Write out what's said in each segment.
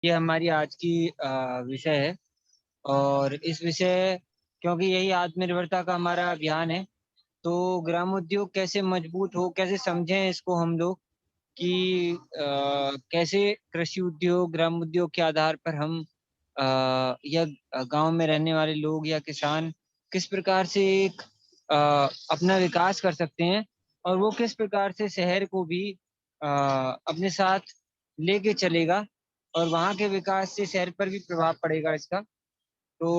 ये हमारी आज की विषय है। और इस विषय क्योंकि यही आत्मनिर्भरता का हमारा अभियान है, तो ग्रामोद्योग कैसे मजबूत हो, कैसे समझें इसको हम लोग कि कैसे कृषि उद्योग, ग्रामोद्योग के आधार पर हम या गाँव में रहने वाले लोग या किसान किस प्रकार से एक अपना विकास कर सकते हैं और वो किस प्रकार से शहर को भी अपने साथ लेके चलेगा और वहाँ के विकास से शहर पर भी प्रभाव पड़ेगा इसका। तो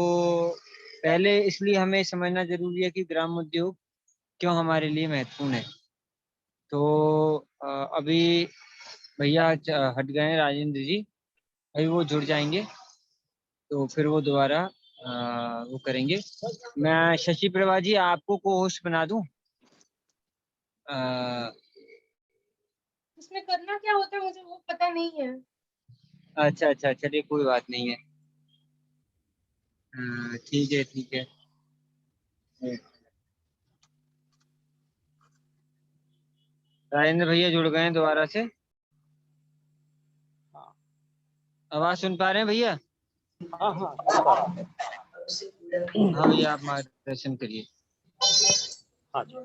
पहले इसलिए हमें समझना ज़रूरी है कि ग्राम उद्योग क्यों हमारे लिए महत्वपूर्ण है। तो अभी भैया हट गए हैं राजेंद्र जी, अभी वो जुड़ जाएँगे, तो फिर वो दोबारा वो करेंगे। मैं शशि प्रभा जी आपको को-होस्ट बना दूँ? अ, उसमें करना क्या होता है मुझे वो पता नहीं है। अच्छा, चलिए कोई बात नहीं है। ठीक है, ठीक है। राजेंद्र भैया जुड़ गए हैं दोबारा से। हाँ आवाज़ सुन पा रहे हैं भैया? हाँ हाँ, सुन पा रहा हूँ। हाँ भैया, आप मार्गदर्शन करिए। हाँ जी।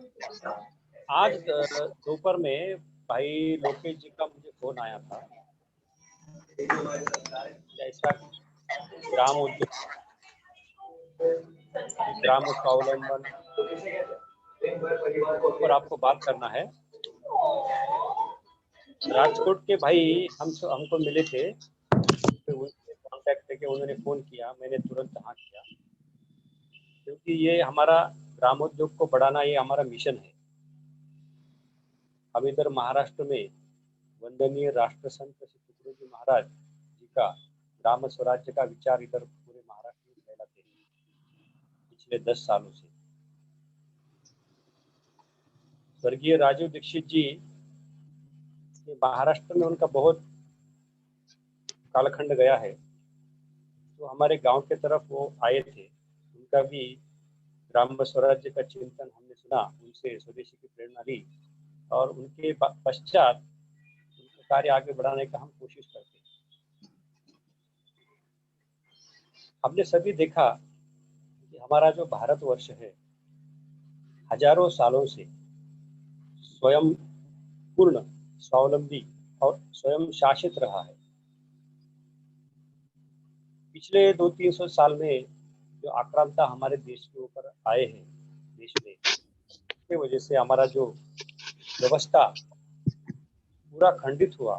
आज दोपहर में भाई लोकेश जी का मुझे फोन आया था। ऐसा ग्राम उद्योग, ग्राम स्वावलंबन पर आपको बात करना है। राजकोट के भाई हमको मिले थे, फिर उनसे कांटेक्ट करके उन्होंने फ़ोन किया, मैंने तुरंत हाँ किया, क्योंकि ये हमारा ग्रामोद्योग को बढ़ाना ये हमारा मिशन है। हम इधर महाराष्ट्र में वंदनीय राष्ट्रसंत श्री तुकडोजी महाराज जी का ग्राम स्वराज्य का विचार इधर पूरे महाराष्ट्र में फैलाते हैं पिछले 10 सालों से। स्वर्गीय राजीव दीक्षित जी, ये महाराष्ट्र में उनका बहुत कालखंड गया है, तो हमारे गांव के तरफ वो आए थे। उनका भी ग्राम स्वराज्य का चिंतन हमने सुना, उनसे स्वदेशी की प्रेरणा ली और उनके पश्चात उनका कार्य आगे बढ़ाने का हम कोशिश करते हैं। हमने सभी देखा कि हमारा जो भारतवर्ष है हजारों सालों से स्वयं पूर्ण, स्वावलंबी और स्वयं शासित रहा है। पिछले 200-300 साल में जो आक्रांता हमारे देश के ऊपर आए हैं, देश में, उसके वजह से हमारा जो व्यवस्था पूरा खंडित हुआ,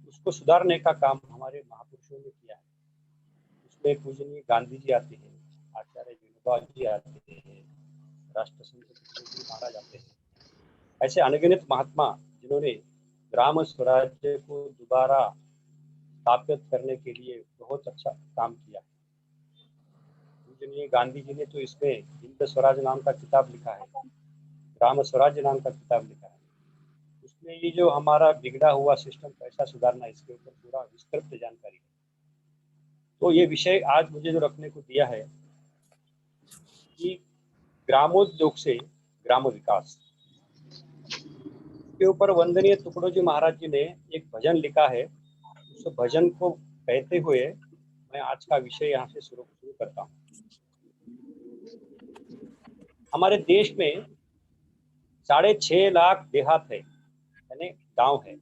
उसको सुधारने का काम हमारे महापुरुषों ने किया है। उसमें पूजनीय गांधी जी आते हैं, आचार्य विनोबा जी आते हैं, राष्ट्रसंत तुकडोजी महाराज आते हैं। ऐसे अनगिनत महात्मा जिन्होंने ग्राम स्वराज्य को दोबारा स्थापित करने के लिए बहुत अच्छा काम किया। पूजनीय गांधी जी ने तो इसमें हिंद स्वराज नाम का किताब लिखा है, ग्राम स्वराज्य नाम का किताब लिखा है। उसमें ये जो हमारा बिगड़ा हुआ सिस्टम कैसा सुधारना, इसके ऊपर पूरा विस्तृत जानकारी है। तो ये विषय आज मुझे जो रखने को दिया है कि ग्रामोद्योग से ग्राम विकास के ऊपर वंदनीय तुकडोजी महाराज जी ने एक भजन लिखा है। उस भजन को कहते हुए मैं आज का विषय यहाँ से शुरू करता हूँ। हमारे देश में 6.5 लाख देहात है, यानी गांव है।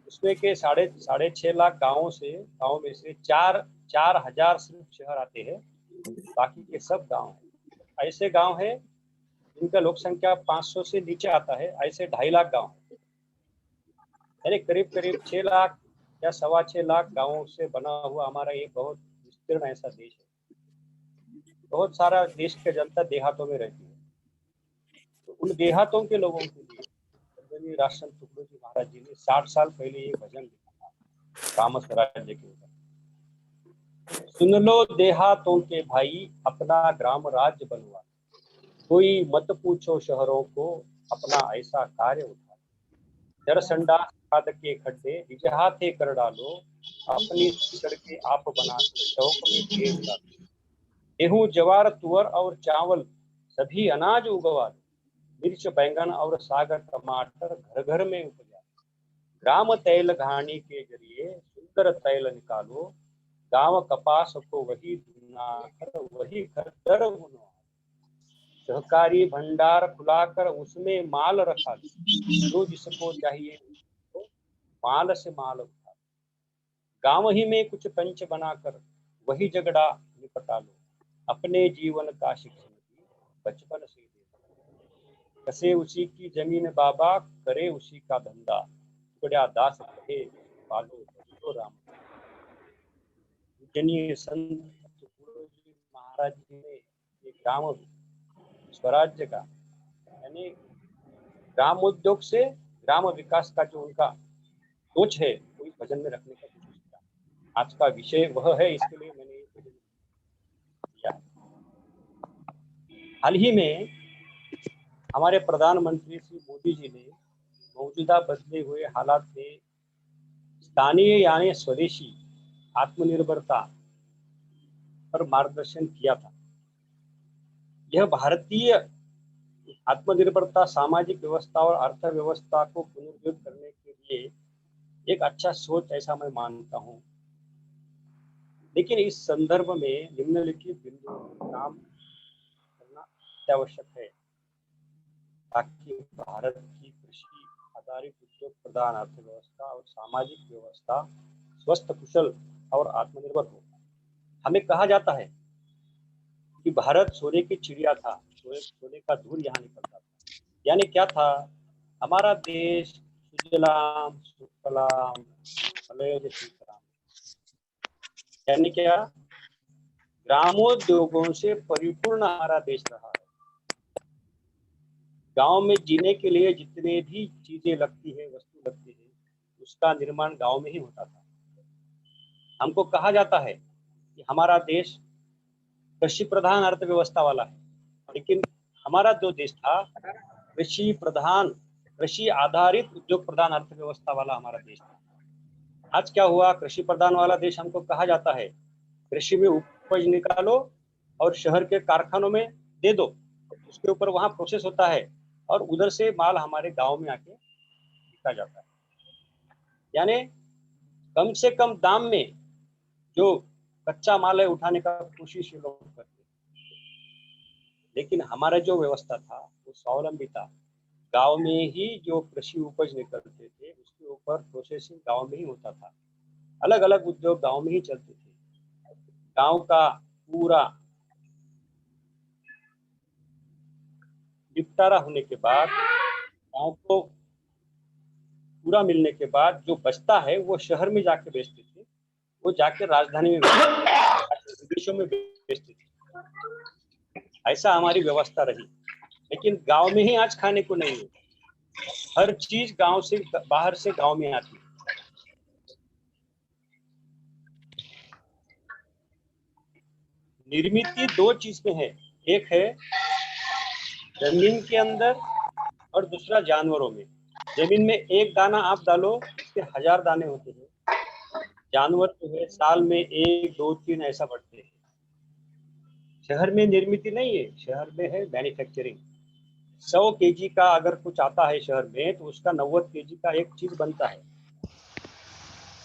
उसमें के साढ़े 6.5 लाख गाँव में से 4,000 सिर्फ शहर आते हैं, बाकी के सब गांव है। ऐसे गांव है जिनका लोक संख्या 500 से नीचे आता है, ऐसे 2.5 लाख गांव है। यानी करीब करीब 6 लाख या 6.25 लाख गांवों से बना हुआ हमारा ये बहुत विस्तीर्ण ऐसा देश है। बहुत सारा देश की जनता देहातों में रहती है। तो उन देहातों के लोगों के लिए वंदनीय राष्ट्रसंत तुकडोजी महाराज जी ने 60 साल पहले ये भजन लिखा था ग्राम स्वराज्य के ऊपर। सुन लो देहातों के भाई, अपना ग्राम राज्य बनवा, कोई मत पूछो शहरों को, अपना ऐसा कार्य उठा, जरसंडा खाद के खड्डे निजहाथे कर डालो, अपनी सड़कें आप बना के शौक में ढेर डालो, गेहूं ज्वार तुअर और चावल सभी अनाज उगवा दो, मिर्च बैंगन और साग टमाटर घर घर में उपजा, ग्राम तैल घानी के जरिए सुंदर तैल निकालो, गांव कपास को वही धुनाकर वही खद्दर बुनो, सहकारी भंडार खुलाकर उसमें माल रखा लो, जो जिसको चाहिए तो माल से माल उठा, गांव ही में कुछ पंच बनाकर वही झगड़ा निपटा लो, अपने जीवन का शिक्षण भी बचपन से दे, कसे उसी की जमीन बाबा, करे उसी का धंधा, टुकड़ा दास रहे पालो तो राम। पूजनीय संत तुकडोजी महाराज जी ने एक ग्राम स्वराज्य का यानी ग्राम उद्योग से ग्राम विकास का जो उनका सोच है वो इस भजन में रखने का कोशिश किया। आज का विषय वह है, इसके लिए मैंने ये भजन किया। हाल ही में हमारे प्रधानमंत्री श्री मोदी जी ने मौजूदा बदले हुए हालात में स्थानीय यानी स्वदेशी आत्मनिर्भरता पर मार्गदर्शन किया था। यह भारतीय आत्मनिर्भरता सामाजिक व्यवस्था और अर्थव्यवस्था को पुनर्जीवित करने के लिए एक अच्छा सोच ऐसा मैं मानता हूँ। लेकिन इस संदर्भ में निम्नलिखित बिंदुओं पर काम करना अत्यावश्यक है ताकि भारत की कृषि आधारित उद्योग प्रधान अर्थव्यवस्था और सामाजिक व्यवस्था स्वस्थ, कुशल और आत्मनिर्भर हो। हमें कहा जाता है कि भारत सोने की चिड़िया था, सोने का धूल यहाँ निकलता था। यानी क्या था, हमारा देश सुजलाम सुफलाम मलयज शीतलाम, यानी क्या, ग्रामोद्योगों से परिपूर्ण हमारा देश रहा है। गांव में जीने के लिए जितने भी चीजें लगती है, वस्तु लगती है, उसका निर्माण गांव में ही होता था। हमको कहा जाता है कि हमारा देश कृषि प्रधान अर्थव्यवस्था वाला है, लेकिन हमारा जो देश था कृषि प्रधान, कृषि आधारित उद्योग प्रधान अर्थव्यवस्था वाला हमारा देश था। आज क्या हुआ, कृषि प्रधान वाला देश हमको कहा जाता है कृषि में उपज निकालो और शहर के कारखानों में दे दो, उसके ऊपर वहां प्रोसेस होता है और उधर से माल हमारे गांव में आके बिका जाता है। यानी कम से कम दाम में जो कच्चा माल है उठाने का कोशिश ये लोग करते हैं। लेकिन हमारा जो व्यवस्था था वो स्वावलंबी था। गांव में ही जो कृषि उपज निकलते थे उसके ऊपर प्रोसेसिंग गांव में ही होता था। अलग अलग उद्योग गांव में ही चलते थे। गांव का पूरा निपटारा होने के बाद, गांव को पूरा मिलने के बाद जो बचता है वो शहर में जाके बेचते थे, वो जाके राजधानी में विदेशों में बेचते थे। ऐसा हमारी व्यवस्था रही। लेकिन गांव में ही आज खाने को नहीं है, हर चीज गांव से बाहर से गांव में आती है। निर्मित दो चीज में है, एक है जमीन के अंदर और दूसरा जानवरों में। जमीन में एक दाना आप डालो उसके 1000 दाने होते हैं। जानवर जो है साल में 1, 2, 3 ऐसा बढ़ते हैं। शहर में निर्मित नहीं है, शहर में है मैन्युफैक्चरिंग। 100 केजी का अगर कुछ आता है शहर में तो उसका 90 केजी का एक चीज बनता है।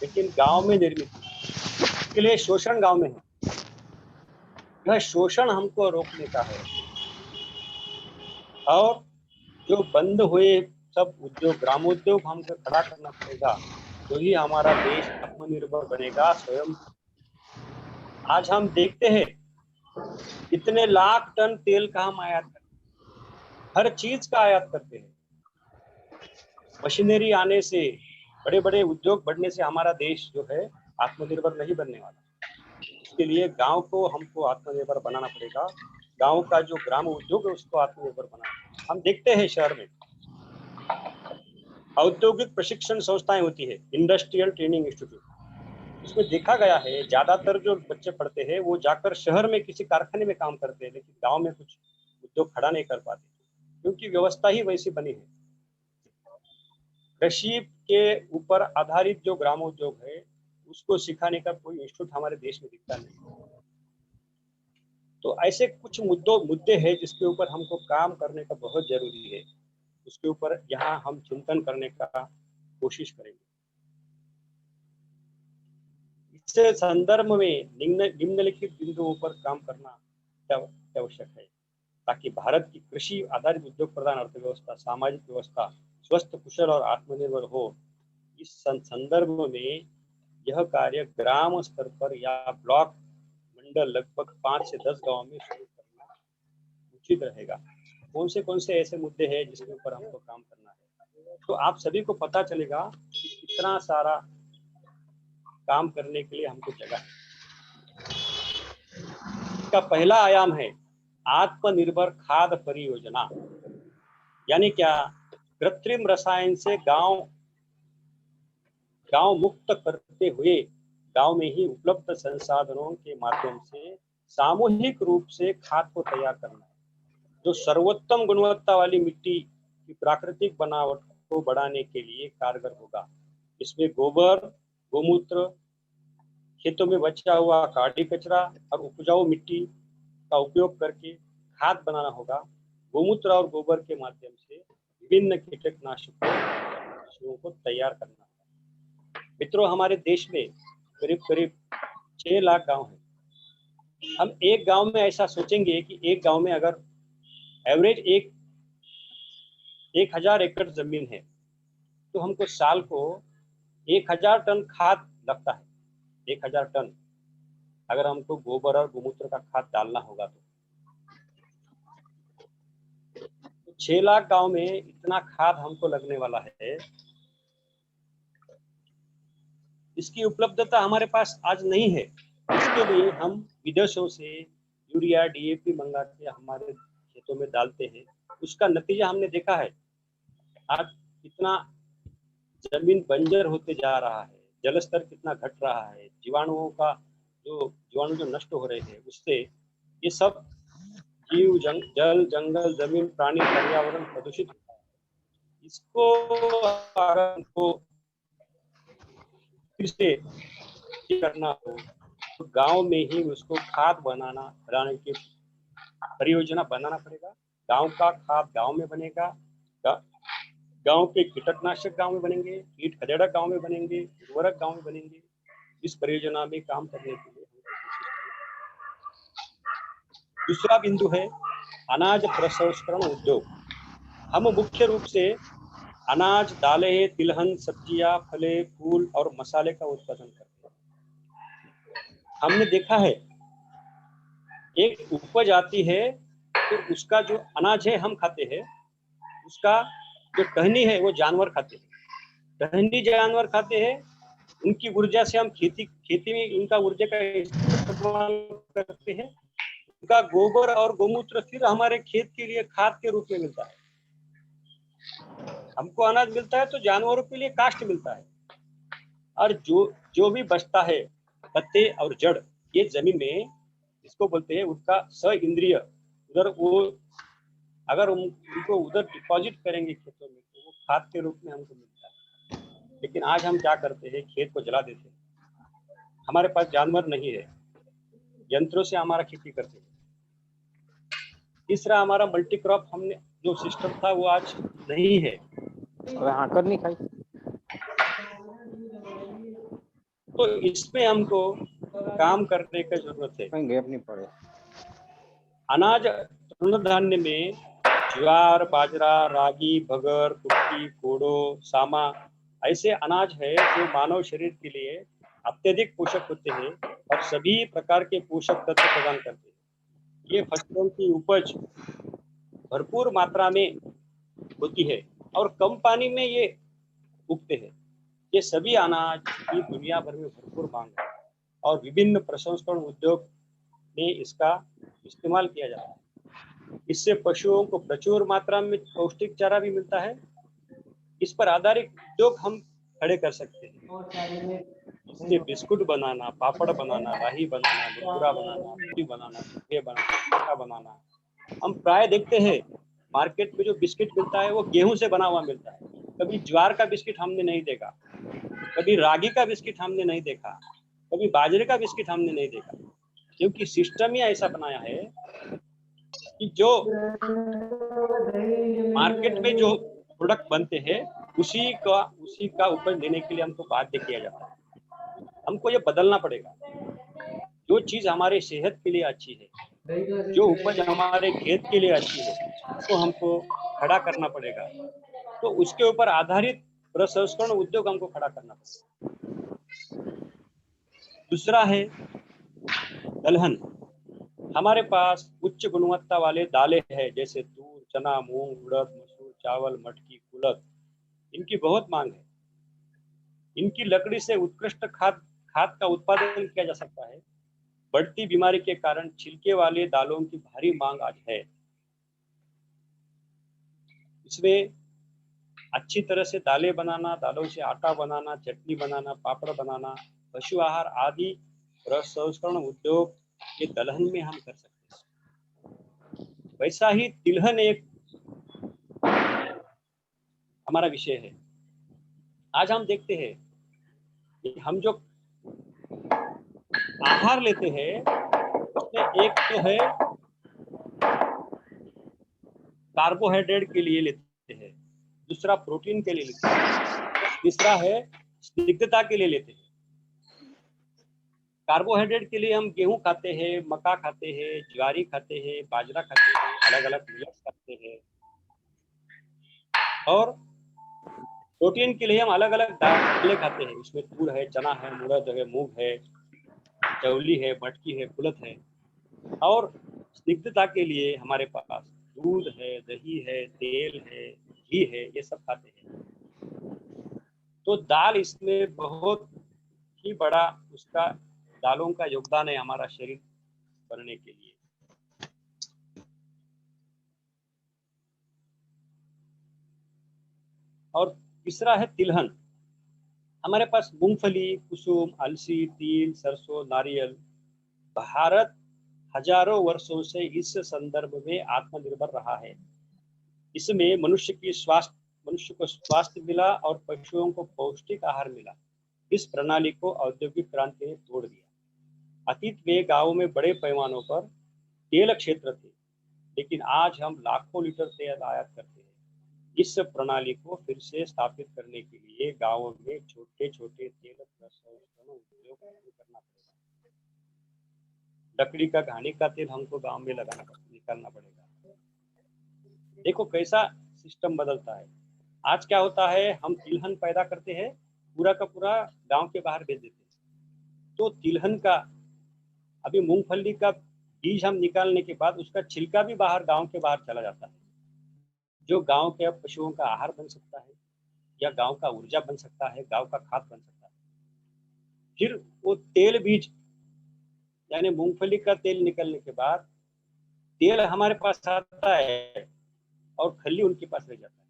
लेकिन गांव में निर्मित, इसके लिए शोषण गांव में है। यह शोषण हमको रोकने का है और जो बंद हुए सब उद्योग, ग्रामोद्योग हमको खड़ा करना पड़ेगा, तो ही हमारा देश आत्मनिर्भर बनेगा स्वयं। आज हम देखते हैं कितने लाख टन तेल का हम आयात करते हैं, हर चीज का आयात करते हैं। मशीनरी आने से, बड़े बड़े उद्योग बढ़ने से हमारा देश जो है आत्मनिर्भर नहीं बनने वाला। इसके लिए गांव को हमको आत्मनिर्भर बनाना पड़ेगा। गांव का जो ग्राम उद्योग है उसको आत्मनिर्भर बनाना। हम देखते हैं शहर में औद्योगिक प्रशिक्षण संस्थाएं होती है, इंडस्ट्रियल ट्रेनिंग इंस्टीट्यूट। उसमें देखा गया है ज्यादातर जो बच्चे पढ़ते हैं वो जाकर शहर में किसी कारखाने में काम करते हैं, लेकिन गांव में कुछ उद्योग खड़ा नहीं कर पाते क्योंकि व्यवस्था ही वैसी बनी है। कृषि के ऊपर आधारित जो ग्रामोद्योग है उसको सिखाने का कोई इंस्टीट्यूट हमारे देश में दिखता नहीं। तो ऐसे कुछ मुद्दे हैं जिसके ऊपर हमको काम करने का बहुत जरूरी है। उसके ऊपर यहाँ हम चिंतन करने का कोशिश करेंगे। इस संदर्भ में निम्नलिखित बिंदुओं पर काम करना आवश्यक है ताकि भारत की कृषि आधारित उद्योग प्रधान अर्थव्यवस्था, सामाजिक व्यवस्था स्वस्थ, कुशल और आत्मनिर्भर हो। इस संदर्भ में यह कार्य ग्राम स्तर पर या ब्लॉक मंडल लगभग 5 से 10 गांव में शुरू करना उचित रहेगा। कौन से ऐसे मुद्दे हैं जिसके ऊपर हमको काम करना है, तो आप सभी को पता चलेगा कि कितना सारा काम करने के लिए हमको जगह है। इसका पहला आयाम है आत्मनिर्भर खाद्य परियोजना, यानी क्या, कृत्रिम रसायन से गांव मुक्त करते हुए गांव में ही उपलब्ध संसाधनों के माध्यम से सामूहिक रूप से खाद को तैयार करना है, जो सर्वोत्तम गुणवत्ता वाली मिट्टी की प्राकृतिक बनावट को बढ़ाने के लिए कारगर होगा। इसमें गोबर, गोमूत्र, खेतों में बचा हुआ काटी कचरा और उपजाऊ मिट्टी का उपयोग करके खाद बनाना होगा। गोमूत्र और गोबर के माध्यम से विभिन्न कीटनाशकों को तैयार करना होगा। मित्रों, हमारे देश में करीब करीब 6 लाख गांव हैं। हम एक गांव में ऐसा सोचेंगे कि एक गांव में अगर एवरेज 1000 एकड़ जमीन है तो हमको साल को 1000 टन खाद लगता है। 1000 टन अगर हमको गोबर और गोमूत्र का खाद डालना होगा तो 6 लाख गांव में इतना खाद हमको लगने वाला है। इसकी उपलब्धता हमारे पास आज नहीं है। इसके लिए हम विदेशों से यूरिया, डीएपी मंगा के हमारे खेतों में डालते हैं। उसका नतीजा हमने देखा है। आज कितना जमीन बंजर होते जा रहा है, जल स्तर कितना घट रहा है, जीवाणु जो नष्ट हो रहे हैं, उससे ये सब जीव, जल, जंगल, जमीन, प्राणी, पर्यावरण प्रदूषित होता है। इसको अगर हमको फिर से करना हो तो गांव में ही उसको खाद बनाने की परियोजना बनाना पड़ेगा। गांव का खाद गांव में बनेगा, गांव के कीटनाशक गांव में बनेंगे, कीट खदेड़क गांव में बनेंगे, उर्वरक गांव में बनेंगे। इस परियोजना में काम करने के लिए दूसरा बिंदु है अनाज प्रसंस्करण उद्योग। हम मुख्य रूप से अनाज, दालें, तिलहन, सब्जियां, फले, फूल और मसाले का उत्पादन करते हैं। हमने देखा है एक उपज आती है तो उसका जो अनाज है हम खाते हैं, उसका जो टहनी है वो जानवर खाते हैं। टहनी जानवर खाते हैं, उनकी ऊर्जा से हम खेती में उनका ऊर्जा का इस्तेमाल करते हैं। उनका गोबर और गोमूत्र फिर हमारे खेत के लिए खाद के रूप में मिलता है। हमको अनाज मिलता है तो जानवरों के लिए काष्ठ मिलता है। और जो भी बचता है, पत्ते और जड़, ये जमीन में इसको बोलते हैं उसका इंद्रिय। उधर वो अगर उनको उधर डिपॉजिट करेंगे खेतों में तो वो खाद के रूप में हमको मिलता है। लेकिन आज हम क्या करते हैं, खेत को जला देते हैं। हमारे पास जानवर नहीं है, यंत्रों से हमारा खेती करते हैं। तीसरा, हमारा मल्टी क्रॉप हमने जो सिस्टम था वो आज नहीं है। नहीं खाई। तो इसमें हमको काम करने की जरूरत है। गैप नहीं पड़े। अनाज तृणधान्य में ज्वार, बाजरा, रागी, भगर, कुट्टी, कोडो, सामा ऐसे अनाज है जो मानव शरीर के लिए अत्यधिक पोषक होते हैं और सभी प्रकार के पोषक तत्व प्रदान करते हैं। ये फसलों की उपज भरपूर मात्रा में होती है और कम पानी में ये उगते हैं। ये सभी अनाज की दुनिया भर में भरपूर मांग है और विभिन्न प्रसंस्करण उद्योग में इसका इस्तेमाल किया जाता है। इससे पशुओं को प्रचुर मात्रा में पौष्टिक चारा भी मिलता है। इस पर आधारित उद्योग हम खड़े कर सकते हैं। इससे बिस्कुट बनाना, पापड़ बनाना, राही बनाना, मुरमुरा बनाना, पूरी बनाना, सूखे बनाना। हम प्राय देखते हैं मार्केट में जो बिस्किट मिलता है वो गेहूं से बना हुआ मिलता है। कभी ज्वार का बिस्किट हमने नहीं देखा, कभी रागी का बिस्किट हमने नहीं देखा, कभी बाजरे का बिस्किट हमने नहीं देखा, क्योंकि सिस्टम ही ऐसा बनाया है कि जो मार्केट में जो प्रोडक्ट बनते हैं उसी का उपज देने के लिए हमको बाध्य किया जाता है। हम हमको ये बदलना पड़ेगा। जो चीज हमारे सेहत के लिए अच्छी है, जो उपज हमारे खेत के लिए अच्छी है, उसको हमको खड़ा करना पड़ेगा। तो उसके ऊपर आधारित प्रसंस्करण उद्योग हमको खड़ा करना पड़ेगा। दूसरा है दलहन। हमारे पास उच्च गुणवत्ता वाले दालें हैं, जैसे तूर, चना, मूंग, उड़द, मसूर, चावल, मटकी, कुलथ। इनकी बहुत मांग है। इनकी लकड़ी से उत्कृष्ट खाद का उत्पादन किया जा सकता है। बढ़ती बीमारी के कारण छिलके वाले दालों की भारी मांग आज है। इसमें अच्छी तरह से दालें बनाना, दालों से आटा बनाना, चटनी बनाना, पापड़ बनाना, पशु आहार आदि प्रसंस्करण उद्योग ये दलहन में हम कर सकते हैं। वैसा ही तिलहन एक हमारा विषय है। आज हम देखते हैं कि हम जो आहार लेते हैं उसमें एक तो है कार्बोहाइड्रेट के लिए लेते हैं, दूसरा प्रोटीन के लिए लेते हैं, तीसरा है स्निग्धता के लिए लेते हैं। कार्बोहाइड्रेट के लिए हम गेहूं खाते हैं, मक्का खाते हैं, ज्वारी खाते हैं, बाजरा खाते हैं, अलग अलग मिलेट्स खाते हैं। और प्रोटीन के लिए हम अलग अलग दालें खाते हैं। उसमें तूर है, चना है, उड़द है, मूंग है, चवली है, मटकी है, कुलथ है। और स्निग्धता के लिए हमारे पास दूध है, दही है, तेल है, घी है, ये सब खाते हैं। तो दाल इसमें बहुत ही बड़ा उसका दालों का योगदान है हमारा शरीर बनने के लिए। और तीसरा है तिलहन। हमारे पास मूंगफली, कुसुम, अलसी, तिल, सरसों, नारियल। भारत हजारों वर्षों से इस संदर्भ में आत्मनिर्भर रहा है। इसमें मनुष्य को स्वास्थ्य मिला और पशुओं को पौष्टिक आहार मिला। इस प्रणाली को औद्योगिक क्रांति ने तोड़ दिया। अतीत में गांवों में बड़े पैमानों पर तेल क्षेत्र थे, लेकिन आज हम लाखों लीटर तेल आयात करते हैं। इस प्रणाली को फिर से स्थापित करने के लिए गांवों में छोटे छोटे तेल प्रसंस्करण उद्योग शुरू करना पड़ेगा। लकड़ी का घानी का तेल हमको गांव में निकालना पड़ेगा। देखो कैसा सिस्टम बदलता है। आज क्या होता है, हम तिलहन पैदा करते हैं, पूरा का पूरा गांव के बाहर भेज देते हैं। तो तिलहन का अभी मूंगफली का बीज हम निकालने के बाद उसका छिलका भी बाहर गांव के बाहर चला जाता है, जो गांव के पशुओं का आहार बन सकता है, या गांव का ऊर्जा बन सकता है, गांव का खाद बन सकता है। फिर वो तेल बीज यानी मूंगफली का तेल निकलने के बाद तेल हमारे पास आता है और खल्ली उनके पास रह जाता है।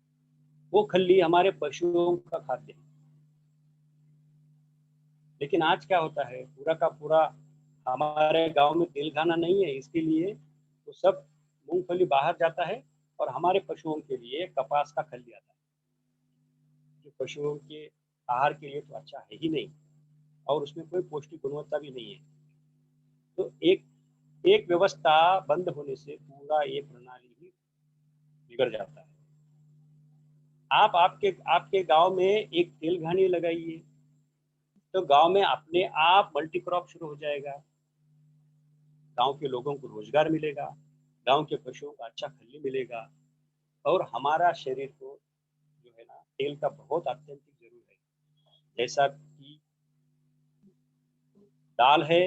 वो खल्ली हमारे पशुओं का खाद्य है। लेकिन आज क्या होता है, पूरा का पूरा हमारे गांव में तेल खाना नहीं है, इसके लिए तो सब मूंगफली बाहर जाता है और हमारे पशुओं के लिए कपास का खल्ली आता है, जो पशुओं के आहार के लिए तो अच्छा है ही नहीं, और उसमें कोई पौष्टिक गुणवत्ता भी नहीं है। तो एक व्यवस्था बंद होने से पूरा ये प्रणाली ही बिगड़ जाता है। आप आपके गांव में एक तेल घानी लगाइए, तो गांव में अपने आप मल्टी क्रॉप शुरू हो जाएगा। गांव के लोगों को रोजगार मिलेगा, गांव के पशुओं को अच्छा खल्ली मिलेगा, और हमारा शरीर को जो है ना तेल का बहुत अत्यंतिक जरूर है। जैसा कि दाल है,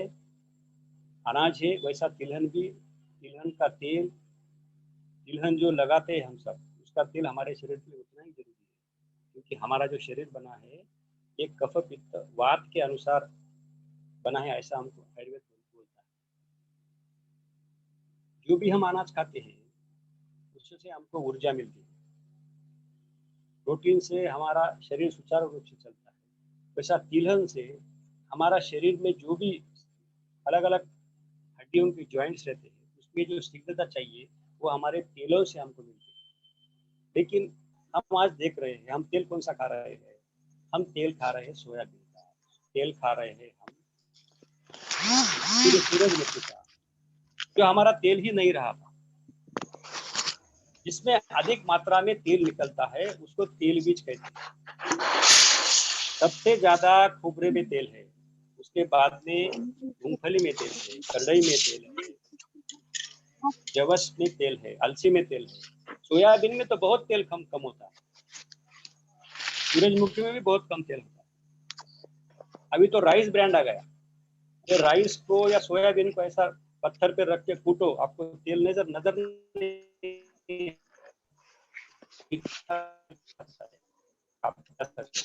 अनाज है, वैसा तिलहन भी। तिलहन का तेल, तिलहन जो लगाते हैं हम सब, उसका तेल हमारे शरीर के लिए उतना ही जरूरी है, क्योंकि हमारा जो शरीर बना है ये कफ पित्त वात के अनुसार बना है, ऐसा हमको आयुर्वेद बोलता है। जो भी हम अनाज खाते हैं उससे हमको ऊर्जा मिलती है, प्रोटीन से हमारा शरीर सुचारू रूप से चलता है। वैसा तिलहन से हमारा शरीर में जो भी अलग अलग हड्डियों के जॉइंट्स रहते हैं, उसमें जो स्निग्धता चाहिए वो हमारे तेलों से हमको मिलती है। लेकिन हम आज देख रहे हैं, हम तेल कौन सा खा रहे हैं, हम तेल खा रहे हैं सोयाबीन का, तेल खा रहे हैं हम सूरजमुखी का, जो हमारा तेल ही नहीं रहा था। जिसमें अधिक मात्रा में तेल निकलता है उसको तेल बीज कहते हैं। सबसे ज्यादा खोपरे में तेल है, उसके बाद में मूंगफली में तेल है, करदई में तेल है, जवस में तेल है, अलसी में तेल है। सोयाबीन में तो बहुत तेल कम कम होता है, सूरजमुखी में भी बहुत कम तेल होता है। अभी तो राइस ब्रांड आ गया, ये राइस को या सोयाबीन को ऐसा पत्थर पे रख के कूटो, आपको तेल नजर नजर नहीं आप कर सकते हैं।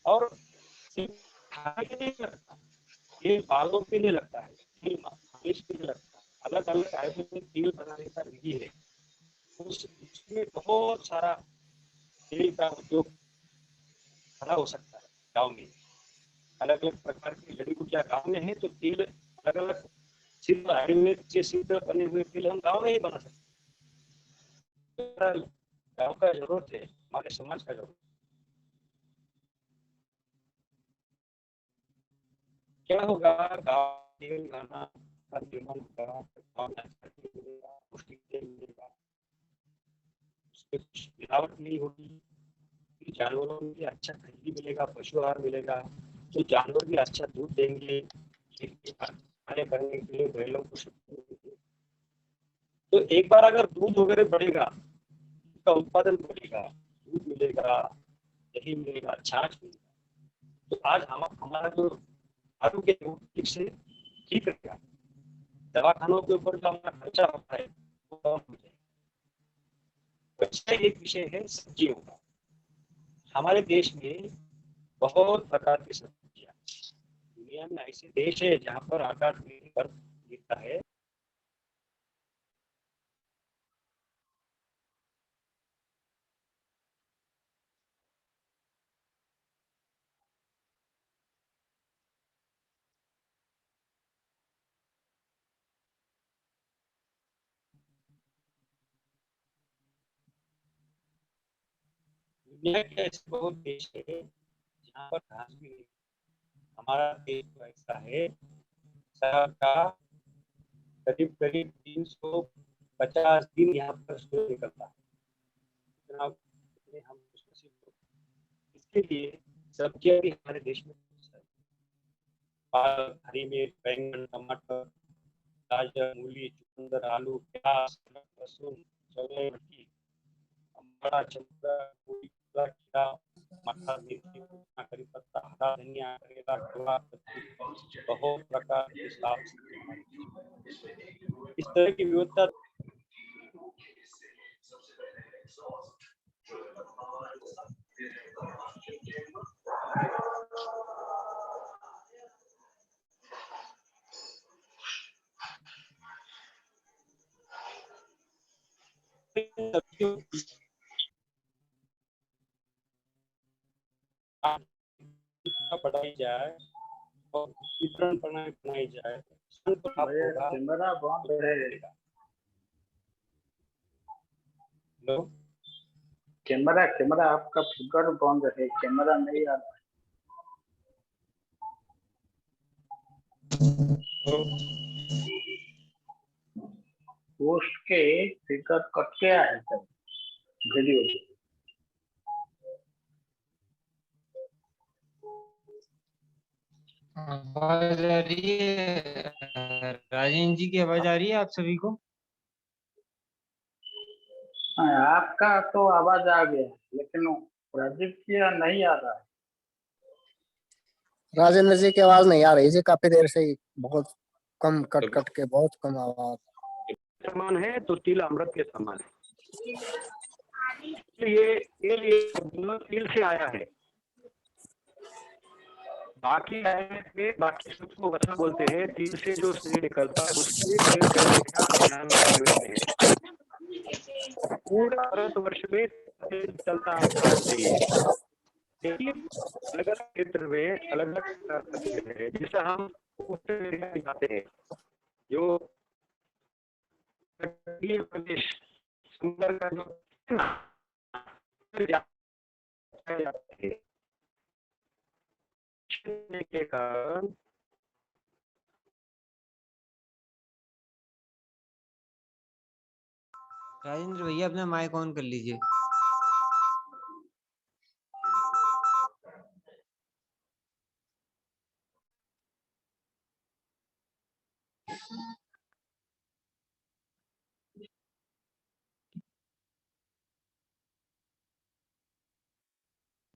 और सिर्फ खाने के लिए लगता है, ये बालों के लिए लगता है, ये मालिश के लिए लगता है। अलग अलग आयुर्वेदिक तेल बनाने का विधि है, उसमें बहुत सारा तेल का उपयोग खड़ा हो सकता है। गाँव में अलग अलग प्रकार की जड़ी बूटियां गाँव में है, तो तेल अलग अलग सिर्फ आयुर्वेद से सिद्ध बने हुए तेल हम गाँव में ही बना सकते हैं। गाँव का जरूरत है, हमारे समाज का जरूरत। क्या होगा, गाँव तेल खाना का निर्माण होगा, गाँव में अच्छा तेल मिलेगा, पौष्टिक तेल मिलेगा, उसमें कुछ मिलावट नहीं होगी, जानवरों को भी अच्छा खरीदी मिलेगा, पशु आहार मिलेगा, तो जानवर भी अच्छा दूध देंगे, खाने करने के लिए बैलों को शक्ति मिलेगी। तो एक बार अगर दूध वगैरह बढ़ेगा, उसका उत्पादन बढ़ेगा, दूध मिलेगा, दही मिलेगा, छाछ मिलेगा, तो आज हमारा जो आरोग्य है वो ठीक से ठीक रहेगा। दवाखानों के ऊपर जो हमारा खर्चा होता है वो कम हो जाएगा। अच्छा, एक विषय है सब्जियों का। हमारे देश में बहुत प्रकार की सब्जियां, दुनिया में ऐसे देश है जहाँ पर आकाश में बर्फ गिरता है। दुनिया के ऐसे बहुत देश है जहाँ पर घास भी नहीं। हमारा देश तो ऐसा है, शहर का करीब करीब 350 दिन यहाँ पर सूर्य निकलता है। इतना हम खुशनसीब लोग हैं। इसके लिए सब्जियां भी हमारे देश में पालक, हरी मिर्च, बैंगन, टमाटर, गाजर, मूली, चुकंदर, आलू, प्याज, लहसुन, चौलाई, मटकी, अम्बड़ा, चंपा, गोभी, खीरा, मटर, मिर्ची, पुदीना, करी पत्ता, हरा धनिया, करेला, छोला, कद्दू, बहुत प्रकार की साग सब्जी हमारे देश में। इस तरह की विविधता सब्जियों की बढ़ाई जाए और वितरण प्रणाली बनाई जाए, किसान को लाभ भैया होगा, कैमरा बंद उत्पादन है। बढ़ेगा। हेलो, कैमरा कैमरा आपका फिगर बंद है, कैमरा नहीं आ रहा। पोस्ट के फिगर कट गया है सर, वीडियो। आवाज आ रही है? राजेंद्र जी की आवाज आ रही है आप सभी को? हाँ, आपका तो आवाज आ गया, लेकिन राजीव की नहीं आ रहा है। राजेंद्र जी की आवाज नहीं आ रही जी, काफी देर से ही बहुत कम कट कट के बहुत कम आवाज। समान है तो तिल अमृत के समान है। ये तिल से आया है। बाकी में बाकी सबको वसा बोलते हैं, तिल से जो शरीर निकलता है उसके तेल करने का ज्ञान आयुर्वेद में है। पूरा भारतवर्ष में तेल चलता है। लेकिन अलग अलग क्षेत्र में अलग अलग है, जिसे हम उत्तर एरिया में जाते हैं, जो तटीय प्रदेश समुद्र का जो के कारण राजेंद्र भैया अपना माइक ऑन कर लीजिए।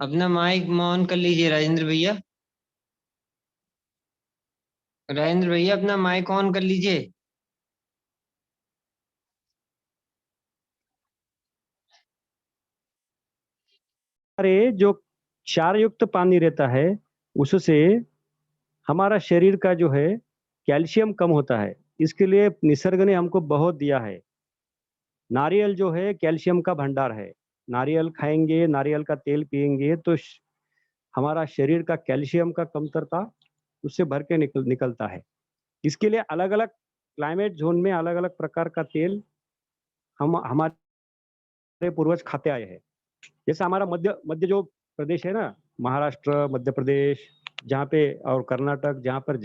अपना माइक ऑन कर लीजिए राजेंद्र भैया। राजेंद्र भैया अपना माइक ऑन कर लीजिए। अरे जो क्षार युक्त पानी रहता है उससे हमारा शरीर का जो है कैल्शियम कम होता है। इसके लिए निसर्ग ने हमको बहुत दिया है। नारियल जो है कैल्शियम का भंडार है। नारियल खाएंगे, नारियल का तेल पिएंगे तो हमारा शरीर का कैल्शियम का कमतरता उससे भर के निकलता है। इसके लिए अलग अलग क्लाइमेट जोन में अलग अलग प्रकार का तेल हम हमारे पूर्वज खाते आए हैं। जैसे हमारा मध्य मध्य जो प्रदेश है ना, महाराष्ट्र, मध्य प्रदेश, जहाँ पे और कर्नाटक, जहाँ पर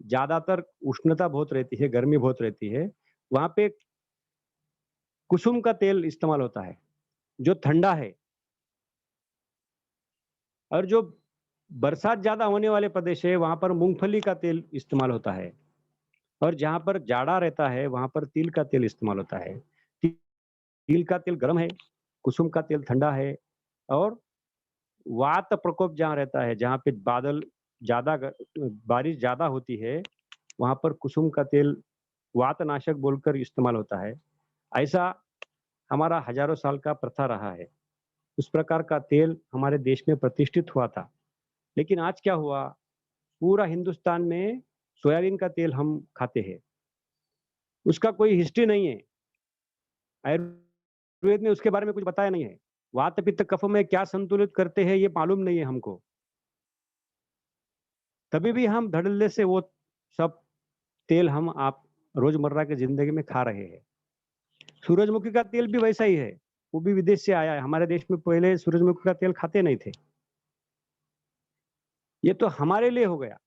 ज्यादातर उष्णता बहुत रहती है, गर्मी बहुत रहती है, वहाँ पे कुसुम का तेल इस्तेमाल होता है जो ठंडा है। और जो बरसात ज्यादा होने वाले प्रदेश है वहां पर मूंगफली का तेल इस्तेमाल होता है। और जहां पर जाड़ा रहता है वहां पर तिल का तेल इस्तेमाल होता है। तिल का तेल गर्म है, कुसुम का तेल ठंडा है। और वात प्रकोप जहाँ रहता है, जहाँ पे ज्यादा बारिश ज्यादा होती है, वहां पर कुसुम का तेल वातनाशक बोलकर इस्तेमाल होता है। ऐसा हमारा हजारों साल का प्रथा रहा है। उस प्रकार का तेल हमारे देश में प्रतिष्ठित हुआ था। लेकिन आज क्या हुआ, पूरा हिंदुस्तान में सोयाबीन का तेल हम खाते हैं। उसका कोई हिस्ट्री नहीं है, आयुर्वेद में उसके बारे में कुछ बताया नहीं है। वात पित्त कफ में क्या संतुलित करते हैं ये मालूम नहीं है हमको। तभी भी हम धड़ल्ले से वो सब तेल हम आप रोजमर्रा की जिंदगी में खा रहे हैं। सूरजमुखी का तेल भी वैसा ही है, वो भी विदेश से आया है। हमारे देश में पहले सूरजमुखी का तेल खाते नहीं थे। ये तो हमारे लिए हो गया,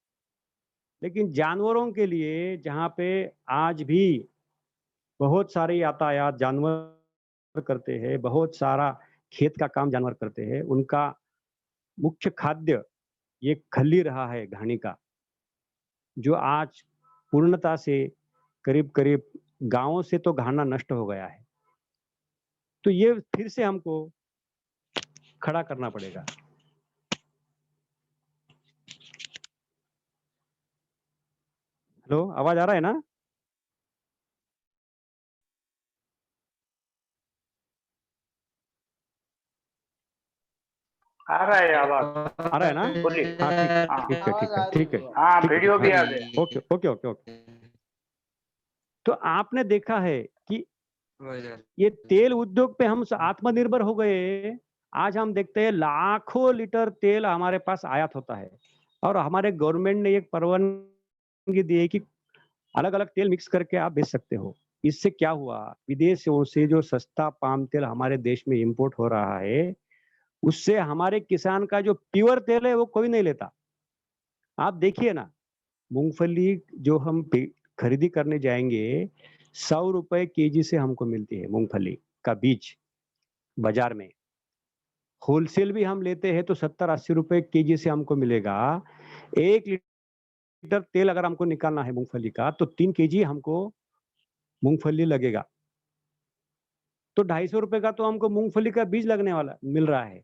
लेकिन जानवरों के लिए जहाँ पे आज भी बहुत सारे यातायात जानवर करते हैं, बहुत सारा खेत का काम जानवर करते हैं, उनका मुख्य खाद्य ये खली रहा है घानी का, जो आज पूर्णता से करीब करीब गांवों से तो घाना नष्ट हो गया है। तो ये फिर से हमको खड़ा करना पड़ेगा। हेलो, आवाज आ रहा है ना? आ रहा है आवाज। आ रहा है ना? बोलिए। हाँ हाँ ठीक है, ठीक है, ठीक है, हाँ, ठीक है, वीडियो भी हाँ, आ गया। Okay okay okay okay. तो आपने देखा है कि ये तेल उद्योग पे हम आत्मनिर्भर हो गए। आज हम देखते हैं लाखों लीटर तेल हमारे पास आयात होता है, और हमारे गवर्नमेंट ने एक परवानगी दी है कि अलग अलग तेल मिक्स करके आप बेच सकते हो। इससे क्या हुआ, विदेशों से जो सस्ता पाम तेल हमारे देश में इंपोर्ट हो रहा है, उससे हमारे किसान का जो प्योर तेल है वो कोई नहीं लेता। आप देखिए ना, मूंगफली जो हम खरीदी करने जाएंगे, 100 रुपए केजी से हमको मिलती है मूंगफली का बीज बाजार में। होलसेल भी हम लेते हैं तो 70-80 रुपए केजी से हमको मिलेगा। 1 लीटर तेल अगर हमको निकालना है मूंगफली का तो 3 केजी हमको मूंगफली लगेगा। तो 250 रुपए का तो हमको मूंगफली का बीज लगने वाला मिल रहा है।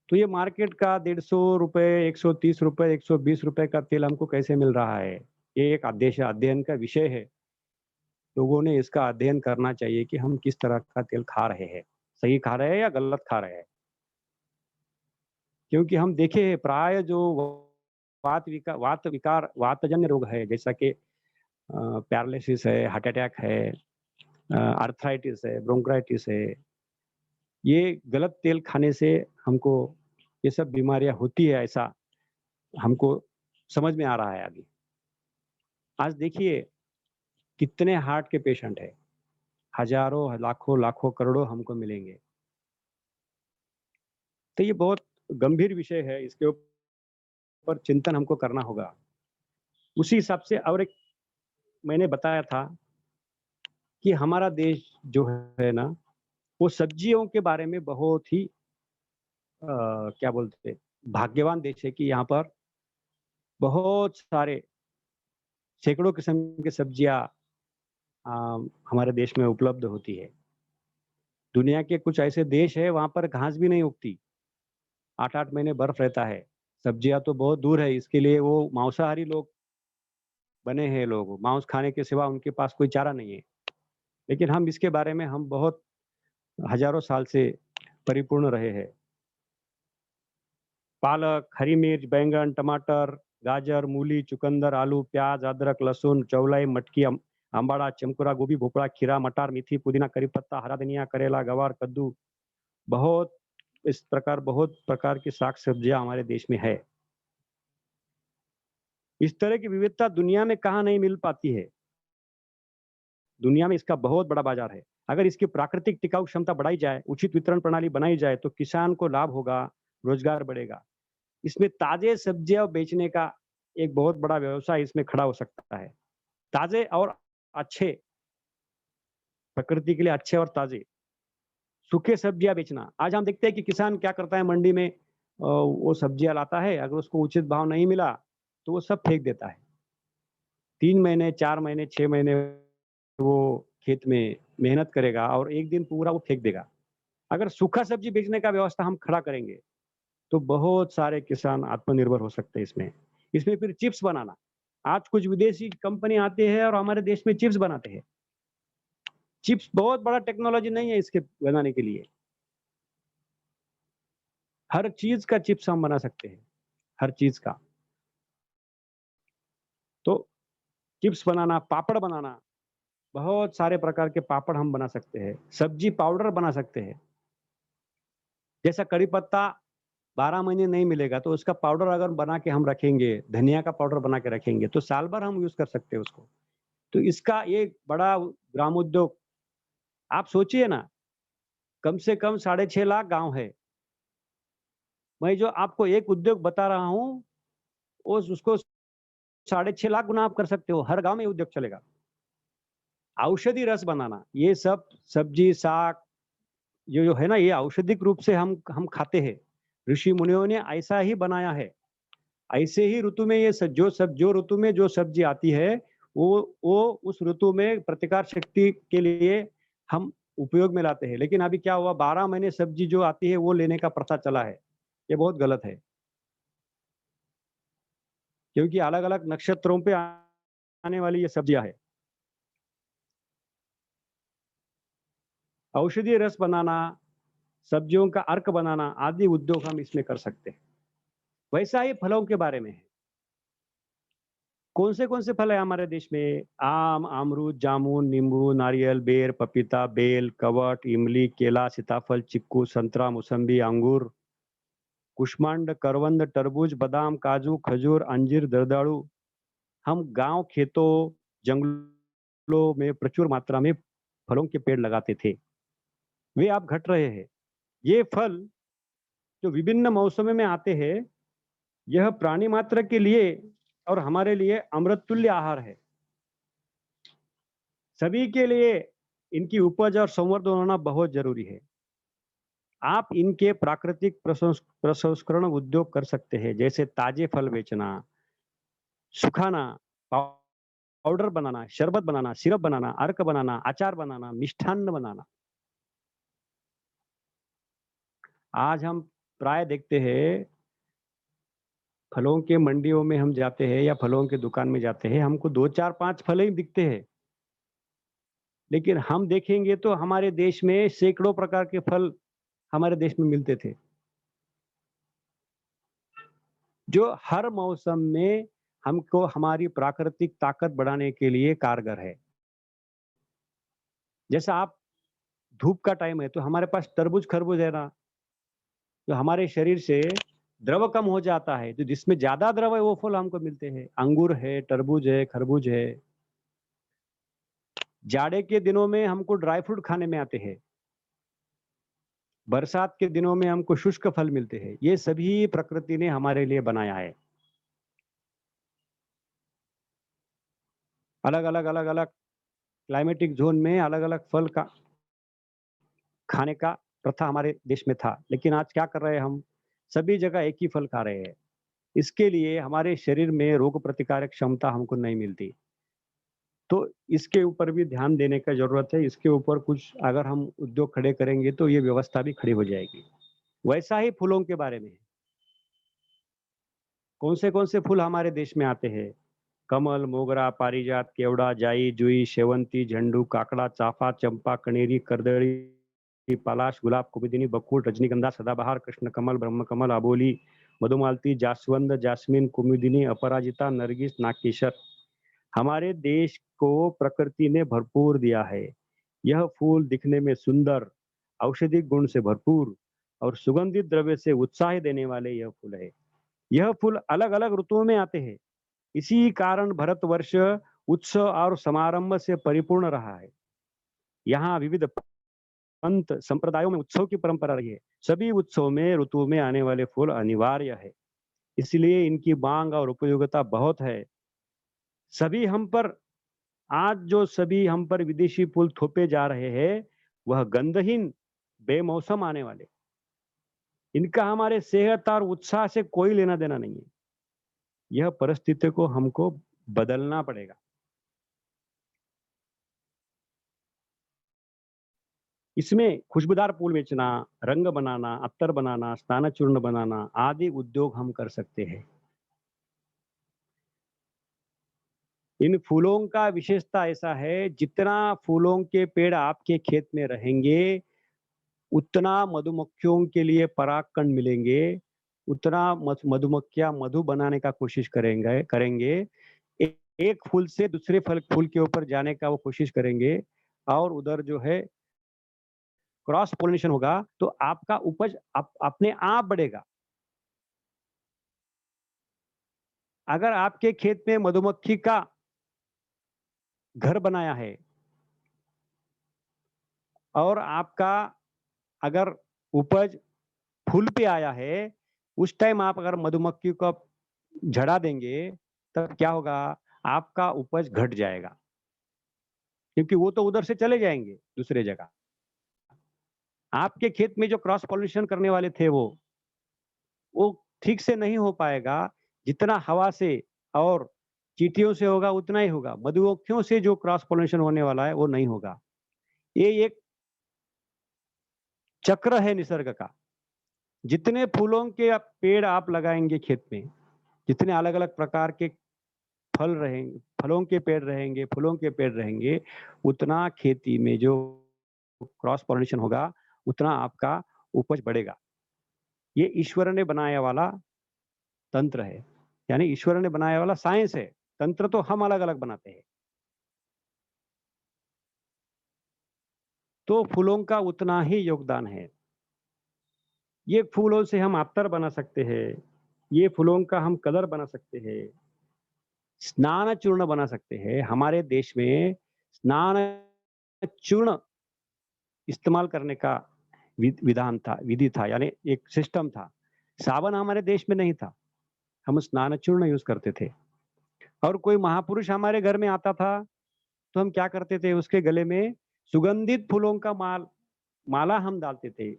तो ये मार्केट का 150 रुपए, 130 रुपए, 120 रुपए का तेल हमको कैसे मिल रहा है? ये एक अध्ययन का विषय है। लोगों ने इसका अध्ययन करना चाहिए कि हम किस तरह का तेल खा रहे हैं, सही खा रहे हैं या गलत खा रहे हैं। क्योंकि हम देखे हैं प्राय जो वातजन्य रोग है, जैसा कि पैरालिसिस है, हार्ट अटैक है, आर्थराइटिस है, ब्रोंकाइटिस है, ये गलत तेल खाने से हमको ये सब बीमारियां होती है, ऐसा हमको समझ में आ रहा है अभी। आज देखिए कितने हार्ट के पेशेंट है, हजारों, लाखों लाखों करोड़ों हमको मिलेंगे। तो ये बहुत गंभीर विषय है, इसके ऊपर चिंतन हमको करना होगा। उसी हिसाब से और एक मैंने बताया था कि हमारा देश जो है ना, वो सब्जियों के बारे में बहुत ही क्या बोलते हैं, भाग्यवान देश है कि यहाँ पर बहुत सारे सैकड़ों किस्म की सब्जियाँ हमारे देश में उपलब्ध होती है। दुनिया के कुछ ऐसे देश है वहाँ पर घास भी नहीं उगती, 8-8 महीने बर्फ रहता है। सब्जियाँ तो बहुत दूर है, इसके लिए वो मांसाहारी लोग बने हैं लोग, मांस खाने के सिवा उनके पास कोई चारा नहीं है। लेकिन हम इसके बारे में हम बहुत हज़ारों साल से परिपूर्ण रहे हैं। पालक, हरी मिर्च, बैंगन, टमाटर, गाजर, मूली, चुकंदर, आलू, प्याज, अदरक, लहसुन, चौलाई, मटकी, अम्बाड़ा, चमकुरा, गोभी, भोपड़ा, खीरा, मटर, मेथी, पुदीना, करी पत्ता, हरा धनिया, करेला, गवार, कद्दू, बहुत बहुत प्रकार की साग सब्जियां हमारे देश में है। इस तरह की विविधता दुनिया में कहाँ नहीं मिल पाती है। दुनिया में इसका बहुत बड़ा बाजार है। अगर इसकी प्राकृतिक टिकाऊ क्षमता बढ़ाई जाए, उचित वितरण प्रणाली बनाई जाए तो किसान को लाभ होगा, रोजगार बढ़ेगा। इसमें ताजे सब्जियां बेचने का एक बहुत बड़ा व्यवसाय इसमें खड़ा हो सकता है। ताजे और अच्छे, प्रकृति के लिए अच्छे और ताजे सूखे सब्जियां बेचना। आज हम देखते हैं कि किसान क्या करता है, मंडी में वो सब्जियां लाता है, अगर उसको उचित भाव नहीं मिला तो वो सब फेंक देता है। 3 महीने, 4 महीने, 6 महीने वो खेत में मेहनत करेगा और एक दिन पूरा वो फेंक देगा। अगर सूखा सब्जी बेचने का व्यवस्था हम खड़ा करेंगे तो बहुत सारे किसान आत्मनिर्भर हो सकते हैं इसमें। इसमें फिर चिप्स बनाना, आज कुछ विदेशी कंपनी आते हैं और हमारे देश में चिप्स बनाते हैं। चिप्स बहुत बड़ा टेक्नोलॉजी नहीं है इसके बनाने के लिए। हर चीज का चिप्स हम बना सकते हैं, हर चीज का। तो चिप्स बनाना, पापड़ बनाना, बहुत सारे प्रकार के पापड़ हम बना सकते हैं। सब्जी पाउडर बना सकते हैं। जैसा कड़ी पत्ता 12 महीने नहीं मिलेगा तो उसका पाउडर अगर बना के हम रखेंगे, धनिया का पाउडर बना के रखेंगे तो साल भर हम यूज कर सकते हैं उसको। तो इसका एक बड़ा ग्रामोद्योग, आप सोचिए ना, कम से कम 6.5 लाख गांव है। मैं जो आपको एक उद्योग बता रहा हूं, उसको 6.5 लाख गुना आप कर सकते हो। हर गांव में उद्योग चलेगा। औषधि रस बनाना, ये सब सब्जी साग ये जो है ना, ये औषधिक रूप से हम खाते हैं। ऋषि मुनियों ने ऐसा ही बनाया है। ऐसे ही ऋतु में ये जो ऋतु में जो सब्जी आती है वो उस ऋतु में प्रतिकार शक्ति के लिए हम उपयोग में लाते हैं। लेकिन अभी क्या हुआ, 12 महीने सब्जी जो आती है वो लेने का प्रथा चला है। ये बहुत गलत है, क्योंकि अलग अलग नक्षत्रों पे आने वाली ये सब्जियां है। औषधीय रस बनाना, सब्जियों का अर्क बनाना आदि उद्योग हम इसमें कर सकते हैं। वैसा ही फलों के बारे में है। कौन से फल है हमारे देश में? आम, अमरूद, जामुन, नींबू, नारियल, बेर, पपीता, बेल, कवट, इमली, केला, सीताफल, चिक्कू, संतरा, मौसम्बी, अंगूर, कुष्मांड, करवंद, तरबूज, बादाम, काजू, खजूर, अंजीर, जर्दालू। हम गांव, खेतों, जंगलों में प्रचुर मात्रा में फलों के पेड़ लगाते थे। वे अब घट रहे हैं। ये फल जो विभिन्न मौसमों में आते हैं, यह प्राणी मात्र के लिए और हमारे लिए अमृत तुल्य आहार है। सभी के लिए इनकी उपज और संवर्धन होना बहुत जरूरी है। आप इनके प्राकृतिक प्रसंस्करण उद्योग कर सकते हैं, जैसे ताजे फल बेचना, सुखाना, पाउडर बनाना, शरबत बनाना, सिरप बनाना, अर्क बनाना, अचार बनाना, मिष्ठान्न बनाना। आज हम प्राय देखते हैं, फलों के मंडियों में हम जाते हैं या फलों के दुकान में जाते हैं, हमको 2, 4, 5 फल ही दिखते हैं। लेकिन हम देखेंगे तो हमारे देश में सैकड़ों प्रकार के फल हमारे देश में मिलते थे, जो हर मौसम में हमको हमारी प्राकृतिक ताकत बढ़ाने के लिए कारगर है। जैसा आप धूप का टाइम है तो हमारे पास तरबूज खरबूज है ना, जो हमारे शरीर से द्रव कम हो जाता है, तो जिसमें ज्यादा द्रव है वो फल हमको मिलते हैं। अंगूर है, तरबूज है, खरबूज है। जाड़े के दिनों में हमको ड्राई फ्रूट खाने में आते हैं। बरसात के दिनों में हमको शुष्क फल मिलते हैं। ये सभी प्रकृति ने हमारे लिए बनाया है। अलग अलग क्लाइमेटिक जोन में अलग अलग फल का खाने का प्रथा हमारे देश में था, लेकिन आज क्या कर रहे हैं हम, सभी जगह एक ही फल खा रहे हैं। इसके लिए हमारे शरीर में रोग प्रतिकारक क्षमता हमको नहीं मिलती। तो इसके ऊपर भी ध्यान देने का जरूरत है। इसके ऊपर कुछ अगर हम उद्योग खड़े करेंगे तो ये व्यवस्था भी खड़ी हो जाएगी। वैसा ही फूलों के बारे में, कौन से फूल हमारे देश में आते हैं? कमल, मोगरा, पारिजात, केवड़ा, जाई, जुई, शेवंती, झंडू, काकड़ा, चाफा, चंपा, कनेरी, कर्दळी, पलाश, गुलाब, कुमुदिनी, बकुल, रजनीगंधा, सदाबहार, कृष्ण कमल, ब्रह्म कमल, अबोली, मधुमालती, जासवंद, जास्मिन, कुमुदिनी, अपराजिता, नरगिस, नागकेशर। हमारे देश को प्रकृति ने भरपूर दिया है। यह फूल दिखने में सुंदर, औषधि गुण से भरपूर और सुगंधित द्रव्य से उत्साह देने वाले यह फूल है। यह फूल अलग अलग ऋतुओं में आते हैं। इसी कारण भारतवर्ष उत्सव और समारंभ से परिपूर्ण रहा है। यहाँ विविध पंथ संप्रदायों में उत्सव की परंपरा रही है। सभी उत्सव में ऋतु में आने वाले फूल अनिवार्य है, इसलिए इनकी मांग और उपयोगिता बहुत है। सभी हम पर विदेशी फूल थोपे जा रहे हैं, वह गंधहीन बेमौसम आने वाले। इनका हमारे सेहत और उत्साह से कोई लेना देना नहीं है। यह परिस्थिति को हमको बदलना पड़ेगा। इसमें खुशबूदार फूल बेचना, रंग बनाना, अत्तर बनाना, स्नान चूर्ण बनाना आदि उद्योग हम कर सकते हैं। इन फूलों का विशेषता ऐसा है, जितना फूलों के पेड़ आपके खेत में रहेंगे, उतना मधुमक्खियों के लिए परागकण मिलेंगे, उतना मधुमक्खियां मधु बनाने का कोशिश करेंगे। एक फूल से दूसरे फूल के ऊपर जाने का वो कोशिश करेंगे और उधर जो है क्रॉस पोलिनेशन होगा, तो आपका उपज अपने आप बढ़ेगा। अगर आपके खेत में मधुमक्खी का घर बनाया है और आपका अगर उपज फूल पे आया है, उस टाइम आप अगर मधुमक्खी को झड़ा देंगे, तब क्या होगा, आपका उपज घट जाएगा, क्योंकि वो तो उधर से चले जाएंगे दूसरे जगह। आपके खेत में जो क्रॉस पॉलिनेशन करने वाले थे वो ठीक से नहीं हो पाएगा। जितना हवा से और चींटियों से होगा उतना ही होगा। मधुमक्खियों से जो क्रॉस पॉलिनेशन होने वाला है वो नहीं होगा। ये एक चक्र है निसर्ग का। जितने फूलों के पेड़ आप लगाएंगे खेत में, जितने अलग अलग प्रकार के फलों के पेड़ रहेंगे, उतना खेती में जो क्रॉस पॉलिनेशन होगा, उतना आपका उपज बढ़ेगा। ये ईश्वर ने बनाया वाला तंत्र है, यानी ईश्वर ने बनाया वाला साइंस है। तंत्र तो हम अलग अलग बनाते हैं। तो फूलों का उतना ही योगदान है। ये फूलों से हम अत्तर बना सकते हैं, ये फूलों का हम कलर बना सकते हैं, स्नान चूर्ण बना सकते हैं। हमारे देश में स्नान चूर्ण इस्तेमाल करने का विधि था, यानी एक सिस्टम था। साबुन हमारे देश में नहीं था, हम स्नान चूर्ण यूज करते थे। और कोई महापुरुष हमारे घर में आता था तो हम क्या करते थे, उसके गले में सुगंधित फूलों का माला हम डालते थे।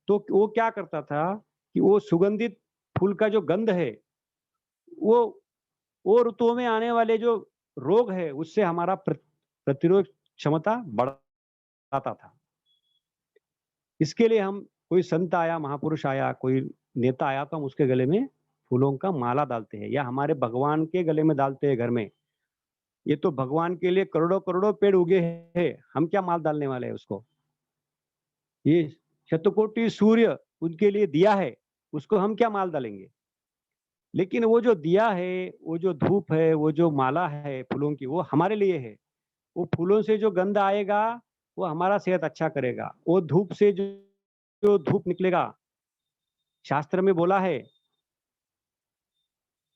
तो वो क्या करता था कि वो सुगंधित फूल का जो गंध है, वो ऋतुओं में आने वाले जो रोग है उससे हमारा प्रतिरोध क्षमता बढ़ाता था। इसके लिए हम, कोई संत आया, महापुरुष आया, कोई नेता आया, तो हम उसके गले में फूलों का माला डालते हैं, या हमारे भगवान के गले में डालते हैं घर में। ये तो भगवान के लिए करोड़ों करोड़ों पेड़ उगे हैं, हम क्या माल डालने वाले हैं उसको। ये शतकोटि सूर्य उनके लिए दिया है, उसको हम क्या माल डालेंगे। लेकिन वो जो दिया है, वो जो धूप है, वो जो माला है फूलों की, वो हमारे लिए है। वो फूलों से जो गंध आएगा वो हमारा सेहत अच्छा करेगा। वो धूप से जो धूप निकलेगा, शास्त्र में बोला है,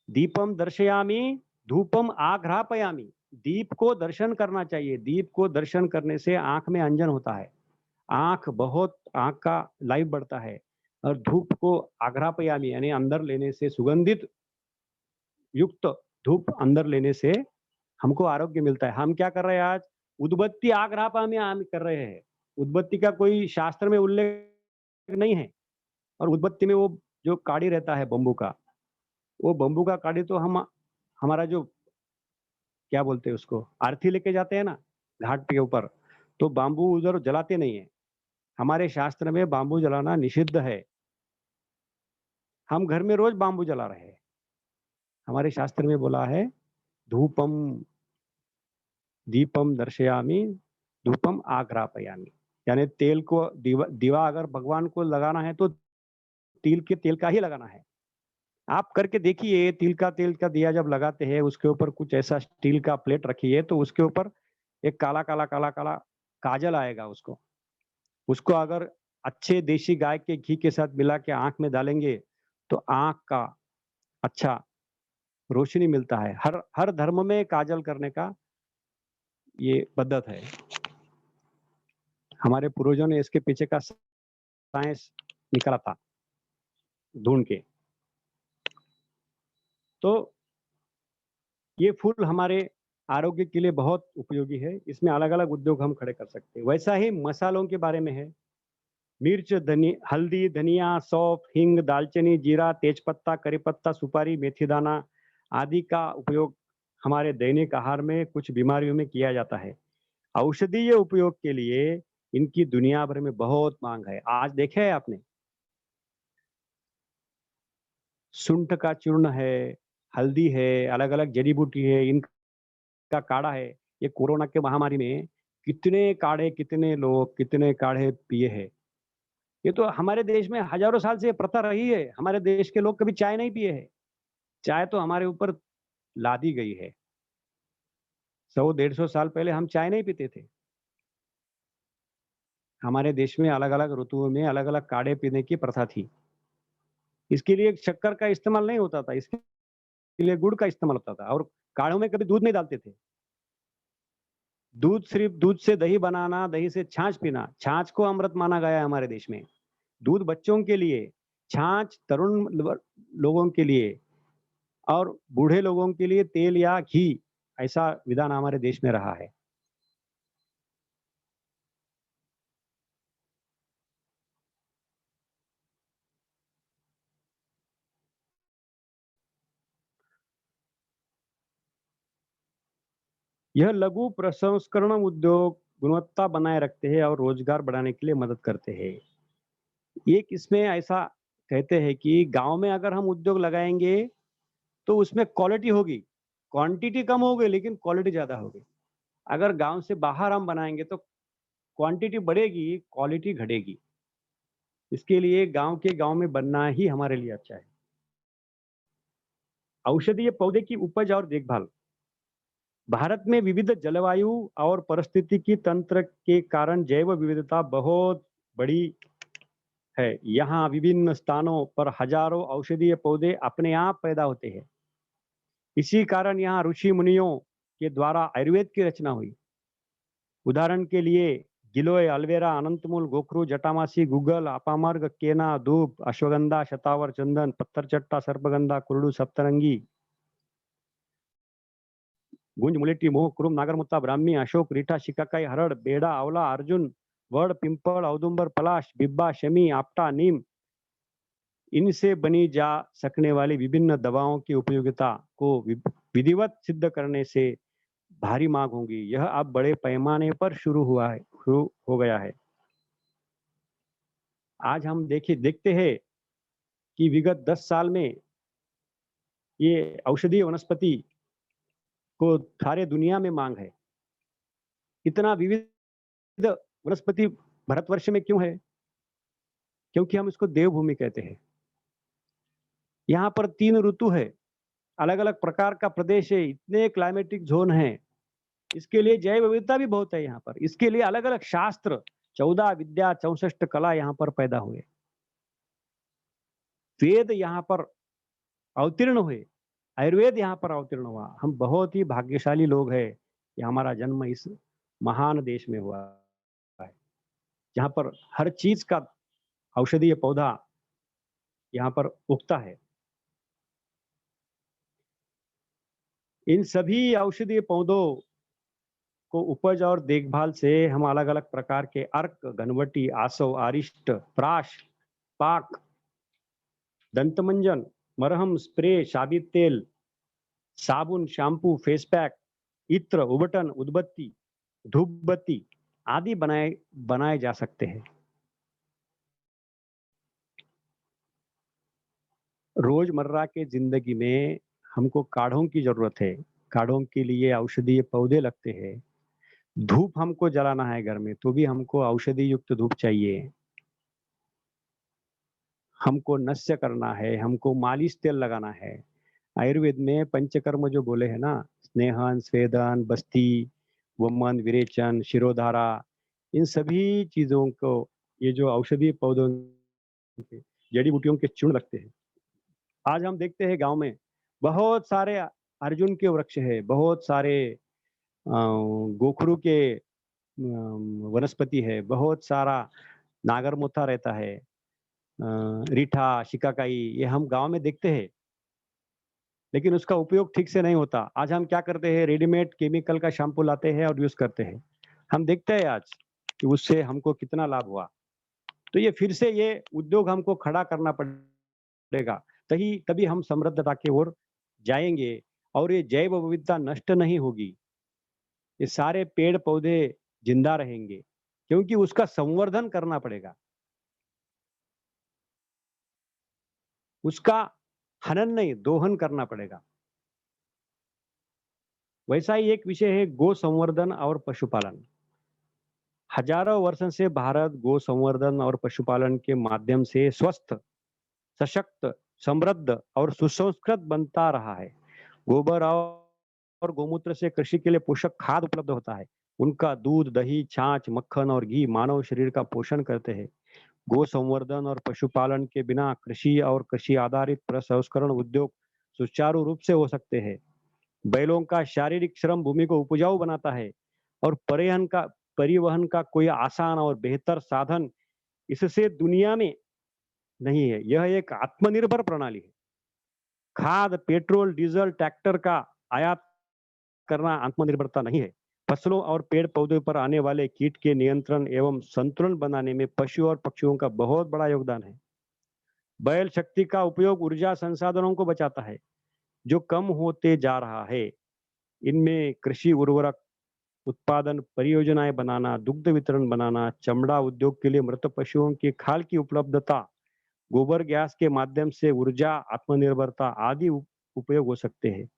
दीपम दर्शयामी धूपम आघ्रापयामी। दीप को दर्शन करना चाहिए। दीप को दर्शन करने से आंख में अंजन होता है, आंख का लाइफ बढ़ता है। और धूप को आघ्रापयामी यानी अंदर लेने से, सुगंधित युक्त धूप अंदर लेने से हमको आरोग्य मिलता है। हम क्या कर रहे हैं आज, उद्बत्ती आग्रापा में हम कर रहे हैं। उद्बत्ती का कोई शास्त्र में उल्लेख नहीं है। और उद्बत्ती में वो जो काड़ी रहता है बम्बू का, वो बम्बू का काड़ी तो हम हमारा जो क्या बोलते हैं उसको, आरती लेके जाते हैं ना घाट के ऊपर, तो बाम्बू उधर जलाते नहीं है। हमारे शास्त्र में बाम्बू जलाना निषिद्ध है। हम घर में रोज बाम्बू जला रहे हैं। हमारे शास्त्र में बोला है धूपम दीपम दर्शयामि धूपम आग्रापयामि, यानी तेल को दीवा अगर भगवान को लगाना है तो तेल का ही लगाना है। आप करके देखिए, तेल का दिया जब लगाते हैं उसके ऊपर कुछ ऐसा स्टील का प्लेट रखिए तो उसके ऊपर एक काला काला काला काला काजल आएगा। उसको अगर अच्छे देशी गाय के घी के साथ मिला के आंख में डालेंगे तो आंख का अच्छा रोशनी मिलता है। हर धर्म में काजल करने का ये पद्धत है। हमारे पूर्वजों ने इसके पीछे का साइंस निकाला था ढूंढ के। तो ये फूल हमारे आरोग्य के लिए बहुत उपयोगी है। इसमें अलग अलग उद्योग हम खड़े कर सकते हैं। वैसा ही मसालों के बारे में है। मिर्च, हल्दी, धनिया, सौंफ, हींग, दालचीनी, जीरा, तेजपत्ता, करी पत्ता, सुपारी, मेथी दाना आदि का उपयोग हमारे दैनिक आहार में कुछ बीमारियों में किया जाता है। औषधीय उपयोग के लिए इनकी दुनिया भर में बहुत मांग है। आज देखे है आपने, सुंठ का चूर्ण है, हल्दी है, अलग अलग जड़ी बूटी है, इनका काढ़ा है। ये कोरोना के महामारी में कितने लोग कितने काढ़े पिए हैं। ये तो हमारे देश में हजारों साल से प्रथा रही है। हमारे देश के लोग कभी चाय नहीं पिए हैं। चाय तो हमारे ऊपर लादी गई है। 100-150 साल पहले हम चाय नहीं पीते थे। हमारे देश में अलग अलग ऋतुओं में अलग अलग काढ़े पीने की प्रथा थी। इसके लिए शक्कर का इस्तेमाल नहीं होता था, इसके लिए गुड़ का इस्तेमाल होता था। और काढ़ों में कभी दूध नहीं डालते थे। सिर्फ दूध से दही बनाना, दही से छाछ पीना, छाछ को अमृत माना गया है हमारे देश में। दूध बच्चों के लिए, छाछ तरुण लोगों के लिए और बूढ़े लोगों के लिए तेल या घी, ऐसा विधान हमारे देश में रहा है। यह लघु प्रसंस्करण उद्योग गुणवत्ता बनाए रखते हैं और रोजगार बढ़ाने के लिए मदद करते हैं। एक इसमें ऐसा कहते हैं कि गांव में अगर हम उद्योग लगाएंगे तो उसमें क्वालिटी होगी, क्वांटिटी कम होगी लेकिन क्वालिटी ज्यादा होगी। अगर गांव से बाहर हम बनाएंगे तो क्वांटिटी बढ़ेगी, क्वालिटी घटेगी। इसके लिए गांव में बनना ही हमारे लिए अच्छा है। औषधीय पौधे की उपज और देखभाल। भारत में विविध जलवायु और परिस्थितिकी तंत्र के कारण जैव विविधता बहुत बड़ी है। यहाँ विभिन्न स्थानों पर हजारों औषधीय पौधे अपने आप पैदा होते हैं। इसी कारण यहाँ ऋषि मुनियों के द्वारा आयुर्वेद की रचना हुई। उदाहरण के लिए गिलोय, अल्वेरा, अनंतमूल, गोखरू, जटामासी, गुगल, अपामर्ग, केना, धूप, अश्वगंधा, शतावर, चंदन, पत्थरचट्टा, सर्पगंधा, कुरडू, सप्तरंगी, गुंज, मुलेटी, मोह, कुरुम, नागरमुत्ता, ब्राह्मी, अशोक, रीठा, शिकाकाई, हरड़, बेड़ा, आंवला, अर्जुन, वड़, पिंपल, औदुंबर, पलाश, बिब्बा, शमी, आपटा, नीम, इनसे बनी जा सकने वाली विभिन्न दवाओं की उपयोगिता को विधिवत सिद्ध करने से भारी मांग होगी। यह अब बड़े पैमाने पर शुरू हो गया है। आज हम देखते हैं कि विगत 10 साल में ये औषधीय वनस्पति को सारे दुनिया में मांग है। इतना विविध वनस्पति भारतवर्ष में क्यों है? क्योंकि हम इसको देवभूमि कहते हैं। यहाँ पर 3 ऋतु है, अलग अलग प्रकार का प्रदेश है, इतने क्लाइमेटिक जोन है। इसके लिए जैव विविधता भी बहुत है यहाँ पर। इसके लिए अलग अलग शास्त्र, 14 विद्या, 64 कला यहाँ पर पैदा हुए। वेद यहाँ पर अवतीर्ण हुए, आयुर्वेद यहाँ पर अवतीर्ण हुआ। हम बहुत ही भाग्यशाली लोग हैं कि हमारा जन्म इस महान देश में हुआ है, जहाँ पर हर चीज का औषधीय पौधा यहाँ पर उगता है। इन सभी औषधीय पौधों को उपज और देखभाल से हम अलग अलग प्रकार के अर्क, घनवटी, आसव, आरिष्ट, प्राश, पाक, दंतमंजन, मरहम, स्प्रे, साबित तेल, साबुन, शैम्पू, फेस पैक, इत्र, उबटन, उदबत्ती, धूप बत्ती आदि बनाए जा सकते हैं। रोजमर्रा के जिंदगी में हमको काढ़ों की जरूरत है। काढ़ों के लिए औषधीय पौधे लगते हैं। धूप हमको जलाना है घर में तो भी हमको औषधि युक्त धूप चाहिए। हमको नस्य करना है, हमको मालिश तेल लगाना है। आयुर्वेद में पंचकर्म जो बोले हैं ना, स्नेहन, स्वेदन, बस्ती, वमन, विरेचन, शिरोधारा, इन सभी चीजों को ये जो औषधीय पौधों के जड़ी बूटियों के चूर्ण लगते हैं। आज हम देखते हैं गांव में बहुत सारे अर्जुन के वृक्ष है, बहुत सारे गोखरू के वनस्पति है, बहुत सारा नागरमोथा रहता है, रीठा, शिकाकाई, ये हम गांव में देखते हैं, लेकिन उसका उपयोग ठीक से नहीं होता। आज हम क्या करते हैं, रेडीमेड केमिकल का शैम्पू लाते हैं और यूज करते हैं। हम देखते हैं आज कि उससे हमको कितना लाभ हुआ। तो ये फिर से ये उद्योग हमको खड़ा करना पड़ेगा, तभी हम समृद्धता की ओर जाएंगे और ये जैव विविधता नष्ट नहीं होगी। ये सारे पेड़ पौधे जिंदा रहेंगे, क्योंकि उसका संवर्धन करना पड़ेगा, उसका हनन नहीं दोहन करना पड़ेगा। वैसा ही एक विषय है गो संवर्धन और पशुपालन। हजारों वर्षों से भारत गो संवर्धन और पशुपालन के माध्यम से स्वस्थ, सशक्त, समृद्ध और सुसंस्कृत बनता रहा है। गोबर और गोमूत्र से कृषि के लिए पोषक खाद उपलब्ध होता है। उनका दूध, दही, छाछ, मक्खन और घी मानव शरीर का पोषण करते हैं। गो संवर्धन और पशुपालन के बिना कृषि और कृषि आधारित प्रसंस्करण उद्योग सुचारू रूप से हो सकते हैं। बैलों का शारीरिक श्रम भूमि को उपजाऊ बनाता है और परिवहन का कोई आसान और बेहतर साधन इससे दुनिया में नहीं है। यह एक आत्मनिर्भर प्रणाली है। खाद, पेट्रोल, डीजल, ट्रैक्टर का आयात करना आत्मनिर्भरता नहीं है। फसलों और पेड़ पौधों पर आने वाले कीट के नियंत्रण एवं संतुलन बनाने में पशु और पक्षियों का बहुत बड़ा योगदान है। बैल शक्ति का उपयोग ऊर्जा संसाधनों को बचाता है, जो कम होते जा रहा है। इनमें कृषि उर्वरक उत्पादन परियोजनाएं बनाना, दुग्ध वितरण बनाना, चमड़ा उद्योग के लिए मृत पशुओं की खाल की उपलब्धता, गोबर गैस के माध्यम से ऊर्जा आत्मनिर्भरता आदि उपयोग हो सकते हैं।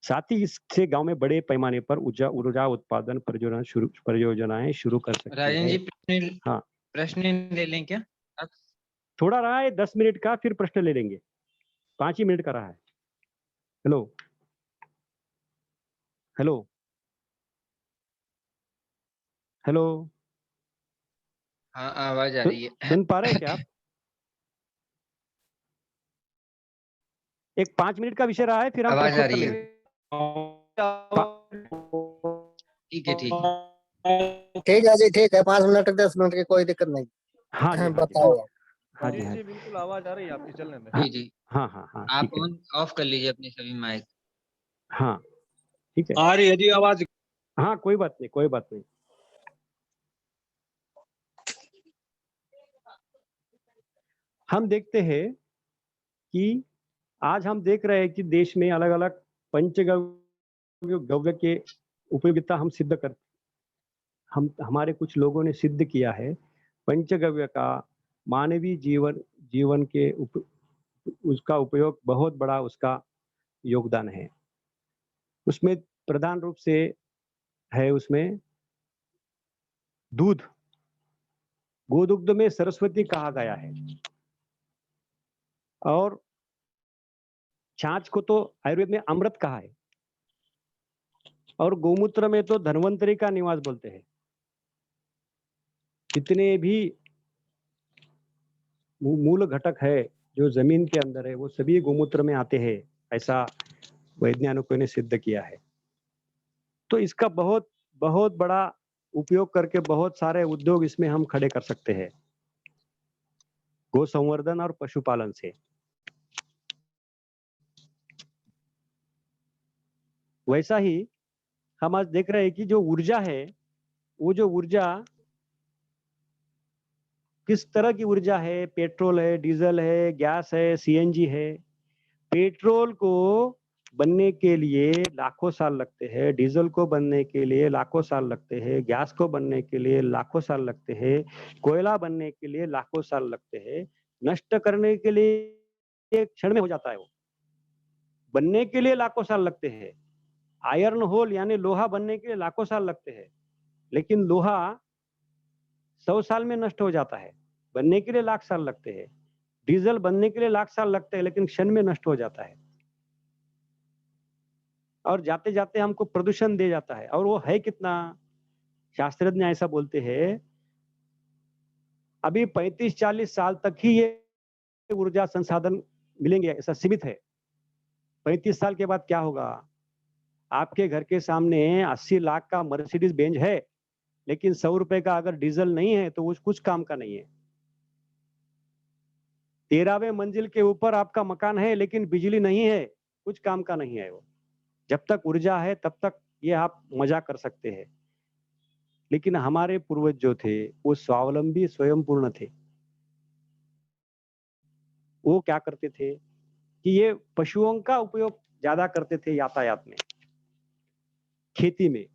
साथ ही इससे गांव में बड़े पैमाने पर ऊर्जा उत्पादन परियोजनाएं शुरू कर सकते हैं। राजन जी, हाँ, प्रश्न ले लें क्या? थोड़ा रहा है 10 मिनट का, फिर प्रश्न ले लेंगे। 5 ही मिनट का रहा है। हेलो हेलो हेलो, हाँ, आवाज आ रही है। सुन पा रहे हैं क्या आप? एक 5 मिनट का विषय रहा है, फिर हम आवाज आ प्रश्नोत्तर रही है। लेंगे। ठीक है, ठीक है। ठीक है जी, ठीक है, 5 मिनट 10 मिनट की कोई दिक्कत नहीं। हाँ जी, हाँ जी, बताओ। हाँ जी, हाँ जी जी, बिल्कुल आवाज आ रही है आपकी चलने में। जी, जी। हाँ हाँ हाँ, आप ठीक है। ऑन ऑफ कर लीजिए अपने सभी माइक। हाँ ठीक है, आ रही है जी आवाज। हाँ कोई बात नहीं, कोई बात नहीं। हम देखते हैं कि आज हम देख रहे हैं कि देश में अलग अलग पंचगव्य के उपयोगिता हम सिद्ध कर हमारे कुछ लोगों ने सिद्ध किया है। पंचगव्य का मानवीय जीवन के उसका उपयोग बहुत बड़ा उसका योगदान है। उसमें प्रधान रूप से है उसमें दूध। गोदुग्ध में सरस्वती कहा गया है, और छाछ को तो आयुर्वेद में अमृत कहा है, और गोमूत्र में तो धन्वंतरी का निवास बोलते हैं। जितने भी मूल घटक है जो जमीन के अंदर है वो सभी गोमूत्र में आते हैं, ऐसा वैज्ञानिकों ने सिद्ध किया है। तो इसका बहुत बहुत बड़ा उपयोग करके बहुत सारे उद्योग इसमें हम खड़े कर सकते हैं, गो संवर्धन और पशुपालन से। वैसा ही हम आज देख रहे हैं कि जो ऊर्जा है, वो जो ऊर्जा किस तरह की ऊर्जा है, पेट्रोल है, डीजल है, गैस है, सीएनजी है। पेट्रोल को बनने के लिए लाखों साल लगते हैं, डीजल को बनने के लिए लाखों साल लगते हैं, गैस को बनने के लिए लाखों साल लगते हैं, कोयला बनने के लिए लाखों साल लगते हैं। नष्ट करने के लिए एक क्षण में हो जाता है वो। बनने के लिए लाखों साल लगते हैं। आयरन होल यानी लोहा बनने के लिए लाखों साल लगते हैं, लेकिन लोहा 100 साल में नष्ट हो जाता है। बनने के लिए लाख साल लगते हैं। डीजल बनने के लिए लाख साल लगते हैं, लेकिन क्षण में नष्ट हो जाता है और जाते जाते हमको प्रदूषण दे जाता है। और वो है कितना? शास्त्रज्ञ ऐसा बोलते हैं, अभी 35-40 साल तक ही ये ऊर्जा संसाधन मिलेंगे, ऐसा सीमित है। 35 साल के बाद क्या होगा? आपके घर के सामने 80 लाख का मर्सिडीज बेंज है, लेकिन 100 रुपए का अगर डीजल नहीं है तो वो कुछ काम का नहीं है। 13वें मंजिल के ऊपर आपका मकान है, लेकिन बिजली नहीं है, कुछ काम का नहीं है वो। जब तक ऊर्जा है तब तक ये आप मजा कर सकते हैं। लेकिन हमारे पूर्वज जो थे वो स्वावलंबी स्वयंपूर्ण थे। वो क्या करते थे कि ये पशुओं का उपयोग ज्यादा करते थे यातायात में, खेती में।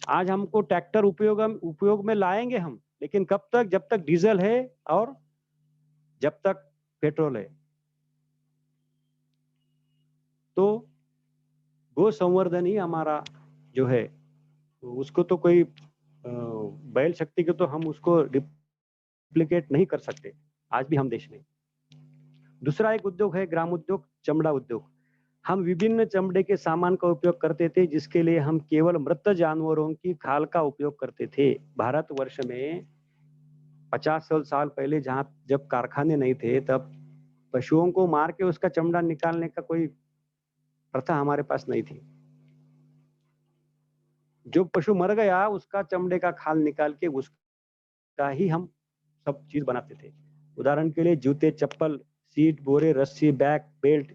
आज हमको ट्रैक्टर उपयोग में लाएंगे हम, लेकिन कब तक? जब तक डीजल है और जब तक पेट्रोल है। तो गो संवर्धन ही हमारा जो है, उसको तो कोई बैल शक्ति के तो हम उसको रिप्लिकेट नहीं कर सकते आज भी हम देश में। दूसरा एक उद्योग है ग्राम उद्योग, चमड़ा उद्योग। हम विभिन्न चमड़े के सामान का उपयोग करते थे, जिसके लिए हम केवल मृत जानवरों की खाल का उपयोग करते थे। भारतवर्ष में 50 साल पहले जब कारखाने नहीं थे, तब पशुओं को मार के उसका चमड़ा निकालने का कोई प्रथा हमारे पास नहीं थी। जो पशु मर गया उसका चमड़े का खाल निकाल के उसका ही हम सब चीज बनाते थे। उदाहरण के लिए जूते, चप्पल, सीट, बोरे, रस्सी, बैग, बेल्ट,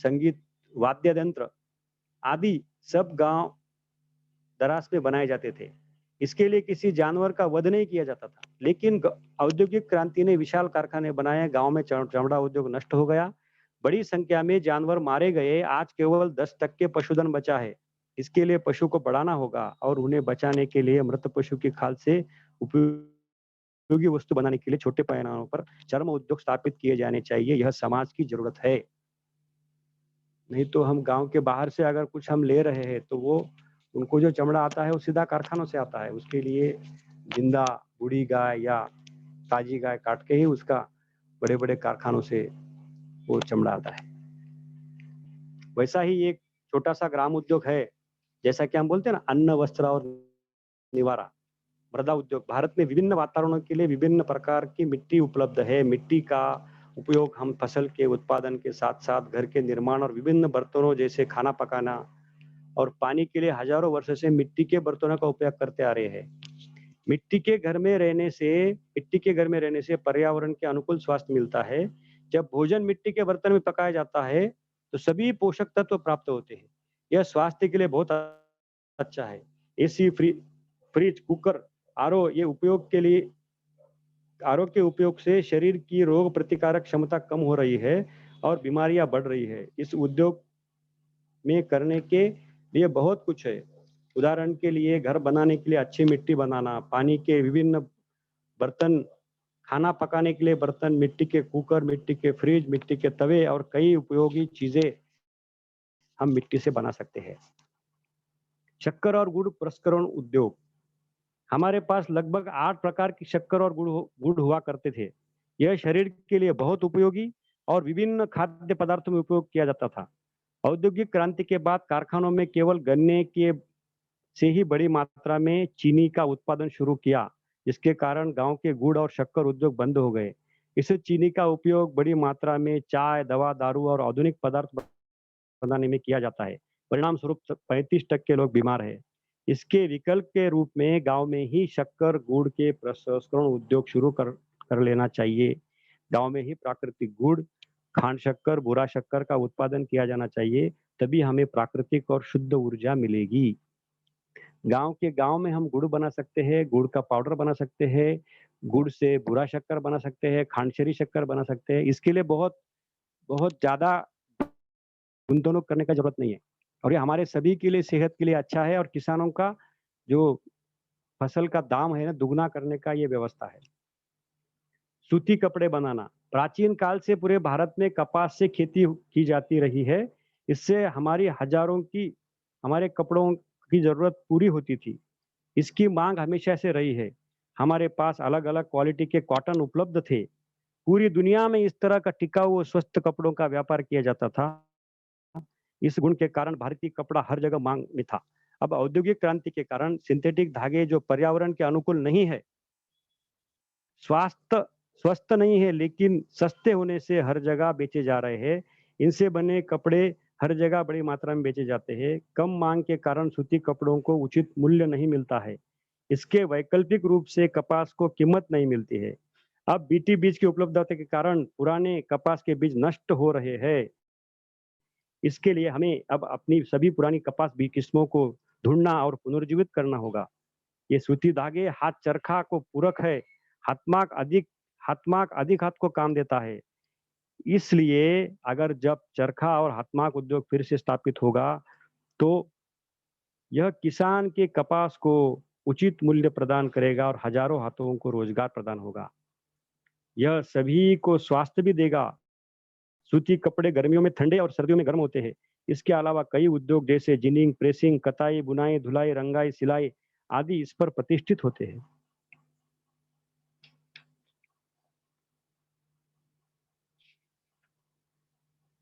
संगीत वाद्य यंत्र आदि सब गांव दराज में बनाए जाते थे। इसके लिए किसी जानवर का वध नहीं किया जाता था। लेकिन औद्योगिक क्रांति ने विशाल कारखाने बनाए, गांव में चमड़ा उद्योग नष्ट हो गया, बड़ी संख्या में जानवर मारे गए। आज केवल 10% पशुधन बचा है। इसके लिए पशु को बढ़ाना होगा और उन्हें बचाने के लिए मृत पशु की खाल से उपयोगी वस्तु बनाने के लिए छोटे पैमानों पर चर्म उद्योग स्थापित किए जाने चाहिए। यह समाज की जरूरत है। नहीं तो हम गांव के बाहर से अगर कुछ हम ले रहे हैं तो वो उनको जो चमड़ा आता है वो सीधा कारखानों से आता है। उसके लिए जिंदा बूढ़ी गाय या ताजी गाय काट के ही उसका बड़े बड़े कारखानों से वो चमड़ा आता है। वैसा ही एक छोटा सा ग्राम उद्योग है, जैसा कि हम बोलते हैं ना, अन्न, वस्त्र और निवारा, मृदा उद्योग। भारत में विभिन्न वातावरणों के लिए विभिन्न प्रकार की मिट्टी उपलब्ध है। मिट्टी का उपयोग हम फसल के उत्पादन के साथ साथ घर के निर्माण और विभिन्न बर्तनों जैसे खाना पकाना और पानी के लिए हजारों वर्ष से मिट्टी के बर्तनों का उपयोग करते आ रहे हैं। मिट्टी के घर में रहने से पर्यावरण के अनुकूल स्वास्थ्य मिलता है। जब भोजन मिट्टी के बर्तन में पकाया जाता है तो सभी पोषक तत्व प्राप्त होते हैं। यह स्वास्थ्य के लिए बहुत अच्छा है। एसी, फ्रिज, कुकर, आरओ के उपयोग से शरीर की रोग प्रतिकारक क्षमता कम हो रही है और बीमारियां बढ़ रही है। इस उद्योग में करने के लिए बहुत कुछ है। उदाहरण के लिए घर बनाने के लिए अच्छी मिट्टी बनाना, पानी के विभिन्न बर्तन, खाना पकाने के लिए बर्तन, मिट्टी के कुकर, मिट्टी के फ्रिज, मिट्टी के तवे और कई उपयोगी चीजें हम मिट्टी से बना सकते हैं। शक्कर और गुड़ प्रसंस्करण उद्योग। हमारे पास लगभग 8 प्रकार की शक्कर और गुड़ हुआ करते थे। यह शरीर के लिए बहुत उपयोगी और विभिन्न खाद्य पदार्थों में उपयोग किया जाता था। औद्योगिक क्रांति के बाद कारखानों में केवल गन्ने के से ही बड़ी मात्रा में चीनी का उत्पादन शुरू किया, जिसके कारण गांव के गुड़ और शक्कर उद्योग बंद हो गए। इससे चीनी का उपयोग बड़ी मात्रा में चाय, दवा, दारू और आधुनिक पदार्थ बनाने में किया जाता है। परिणाम स्वरूप 35% लोग बीमार हैं। इसके विकल्प के रूप में गांव में ही शक्कर गुड़ के प्रसंस्करण उद्योग शुरू कर लेना चाहिए। गांव में ही प्राकृतिक गुड़, खांड शक्कर, बुरा शक्कर का उत्पादन किया जाना चाहिए, तभी हमें प्राकृतिक और शुद्ध ऊर्जा मिलेगी। गांव में हम गुड़ बना सकते हैं, गुड़ का पाउडर बना सकते हैं, गुड़ से बुरा शक्कर बना सकते हैं, खांडशेरी शक्कर बना सकते हैं। इसके लिए बहुत बहुत ज्यादा गुंतवणूक करने का जरूरत नहीं है और ये हमारे सभी के लिए सेहत के लिए अच्छा है और किसानों का जो फसल का दाम है ना दुगना करने का ये व्यवस्था है। सूती कपड़े बनाना, प्राचीन काल से पूरे भारत में कपास से खेती की जाती रही है। इससे हमारी हमारे कपड़ों की जरूरत पूरी होती थी। इसकी मांग हमेशा से रही है। हमारे पास अलग अलग क्वालिटी के कॉटन उपलब्ध थे। पूरी दुनिया में इस तरह का टिकाऊ और स्वस्थ कपड़ों का व्यापार किया जाता था। इस गुण के कारण भारतीय कपड़ा हर जगह मांग में था। अब औद्योगिक क्रांति के कारण सिंथेटिक धागे जो पर्यावरण के अनुकूल नहीं है, स्वस्थ नहीं है, लेकिन सस्ते होने से हर जगह बेचे जा रहे हैं। इनसे बने कपड़े हर जगह बड़ी मात्रा में बेचे जाते हैं। कम मांग के कारण सूती कपड़ों को उचित मूल्य नहीं मिलता है। इसके वैकल्पिक रूप से कपास को कीमत नहीं मिलती है। अब बीटी बीज की उपलब्धता के कारण पुराने कपास के बीज नष्ट हो रहे हैं। इसके लिए हमें अब अपनी सभी पुरानी कपास बीज किस्मों को ढूंढना और पुनर्जीवित करना होगा। ये सूती धागे हाथ चरखा को पूरक है। हाथमाग अधिक हाथ को काम देता है। इसलिए अगर जब चरखा और हाथमाग उद्योग फिर से स्थापित होगा तो यह किसान के कपास को उचित मूल्य प्रदान करेगा और हजारों हाथों को रोजगार प्रदान होगा। यह सभी को स्वास्थ्य भी देगा। सूती कपड़े गर्मियों में ठंडे और सर्दियों में गर्म होते हैं। इसके अलावा कई उद्योग जैसे जिनिंग, प्रेसिंग, कताई, बुनाई, धुलाई, रंगाई, सिलाई आदि इस पर प्रतिष्ठित होते हैं।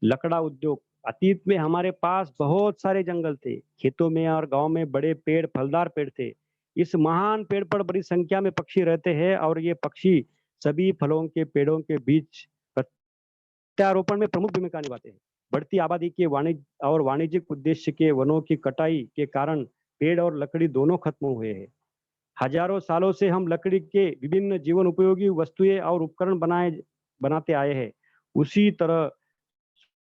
लकड़ा उद्योग, अतीत में हमारे पास बहुत सारे जंगल थे। खेतों में और गांव में बड़े पेड़, फलदार पेड़ थे। इस महान पेड़ पर बड़ी संख्या में पक्षी रहते हैं और ये पक्षी सभी फलों के पेड़ों के बीच प्रत्यारोपण में प्रमुख भूमिका निभाते हैं। बढ़ती आबादी के वाणिज्यिक उद्देश्य के वनों की कटाई के कारण पेड़ और लकड़ी दोनों खत्म हुए हैं। हजारों सालों से हम लकड़ी के विभिन्न जीवन उपयोगी वस्तुएं और उपकरण बनाते आए हैं। उसी तरह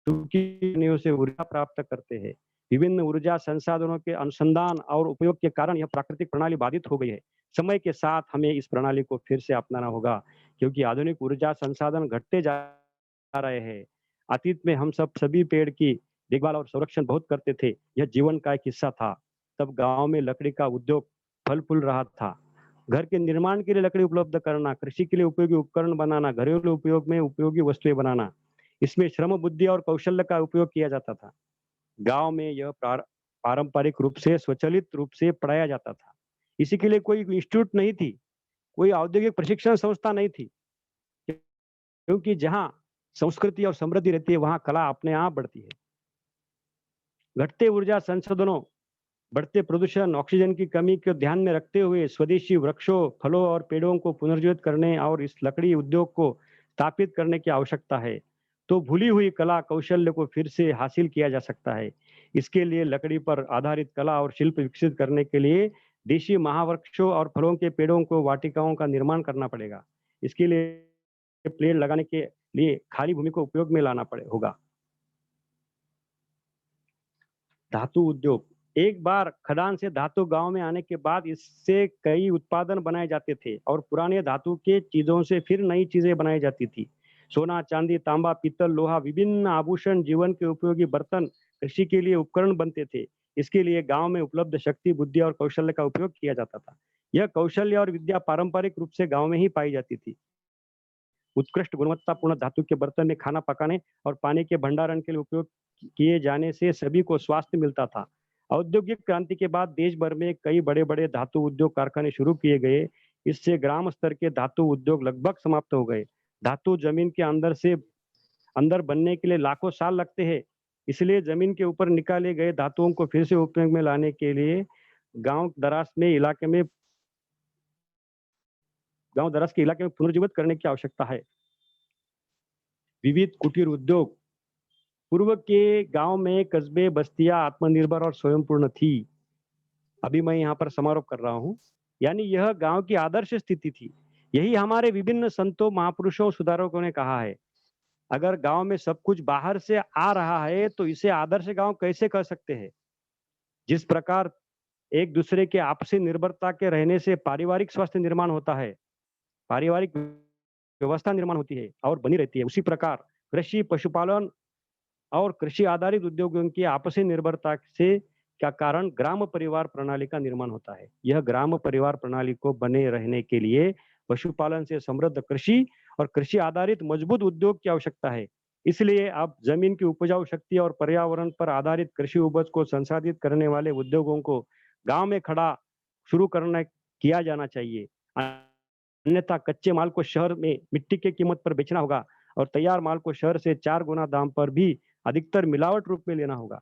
से ऊर्जा प्राप्त करते हैं। विभिन्न ऊर्जा संसाधनों के अनुसंधान और उपयोग के कारण यह प्राकृतिक प्रणाली बाधित हो गई है। समय के साथ हमें इस प्रणाली को फिर से अपनाना होगा क्योंकि आधुनिक ऊर्जा संसाधन घटते जा रहे हैं। अतीत में हम सभी पेड़ की देखभाल और संरक्षण बहुत करते थे। यह जीवन का एक हिस्सा था। तब गांव में लकड़ी का उद्योग फल फूल रहा था। घर के निर्माण के लिए लकड़ी उपलब्ध करना, कृषि के लिए उपयोगी उपकरण बनाना, घरेलू उपयोग में उपयोगी वस्तुएं बनाना, इसमें श्रम, बुद्धि और कौशल्य का उपयोग किया जाता था। गांव में यह पारंपरिक रूप से स्वचालित रूप से पढ़ाया जाता था। इसी के लिए कोई इंस्टीट्यूट नहीं थी, कोई औद्योगिक प्रशिक्षण संस्था नहीं थी, क्योंकि जहां संस्कृति और समृद्धि रहती है वहां कला अपने आप बढ़ती है। घटते ऊर्जा संसाधनों, बढ़ते प्रदूषण, ऑक्सीजन की कमी को ध्यान में रखते हुए स्वदेशी वृक्षों, फलों और पेड़ों को पुनर्जीवित करने और इस लकड़ी उद्योग को स्थापित करने की आवश्यकता है। तो भूली हुई कला कौशल्य को फिर से हासिल किया जा सकता है। इसके लिए लकड़ी पर आधारित कला और शिल्प विकसित करने के लिए देशी महावृक्षों और फलों के पेड़ों को वाटिकाओं का निर्माण करना पड़ेगा। इसके लिए पेड़ लगाने के लिए खाली भूमि को उपयोग में लाना होगा। धातु उद्योग, एक बार खदान से धातु गांव में आने के बाद इससे कई उत्पादन बनाए जाते थे और पुराने धातु के चीजों से फिर नई चीजें बनाई जाती थी। सोना, चांदी, तांबा, पीतल, लोहा, विभिन्न आभूषण, जीवन के उपयोगी बर्तन, कृषि के लिए उपकरण बनते थे। इसके लिए गांव में उपलब्ध शक्ति, बुद्धि और कौशल्य का उपयोग किया जाता था। यह कौशल्य और विद्या पारंपरिक रूप से गांव में ही पाई जाती थी। उत्कृष्ट गुणवत्तापूर्ण धातु के बर्तन में खाना पकाने और पानी के भंडारण के लिए उपयोग किए जाने से सभी को स्वास्थ्य मिलता था। औद्योगिक क्रांति के बाद देश भर में कई बड़े बड़े धातु उद्योग कारखाने शुरू किए गए। इससे ग्राम स्तर के धातु उद्योग लगभग समाप्त हो गए। धातु जमीन के अंदर बनने के लिए लाखों साल लगते हैं। इसलिए जमीन के ऊपर निकाले गए धातुओं को फिर से उपयोग में लाने के लिए गांव दराज के इलाके में पुनर्जीवित करने की आवश्यकता है। विविध कुटीर उद्योग, पूर्व के गांव में कस्बे, बस्तियां आत्मनिर्भर और स्वयंपूर्ण थी। अभी मैं यहाँ पर समारोह कर रहा हूँ, यानी यह गांव की आदर्श स्थिति थी। यही हमारे विभिन्न संतों, महापुरुषों, सुधारकों ने कहा है। अगर गांव में सब कुछ बाहर से आ रहा है तो इसे आदर्श गांव कैसे कह सकते हैं? जिस प्रकार एक दूसरे के आपसी निर्भरता के रहने से पारिवारिक स्वास्थ्य निर्माण होता है, पारिवारिक व्यवस्था निर्माण होती है और बनी रहती है। उसी प्रकार कृषि, पशुपालन और कृषि आधारित उद्योगों की आपसी निर्भरता से क्या कारण ग्राम परिवार प्रणाली का निर्माण होता है। यह ग्राम परिवार प्रणाली को बने रहने के लिए पशुपालन से समृद्ध कृषि और कृषि आधारित मजबूत उद्योग की आवश्यकता है। इसलिए अब जमीन की उपजाऊ शक्ति और पर्यावरण पर आधारित कृषि उपज को संसाधित करने वाले उद्योगों को गांव में खड़ा शुरू करना किया जाना चाहिए। अन्यथा कच्चे माल को शहर में मिट्टी की कीमत पर बेचना होगा और तैयार माल को शहर से 4 गुना दाम पर भी अधिकतर मिलावट रूप में लेना होगा।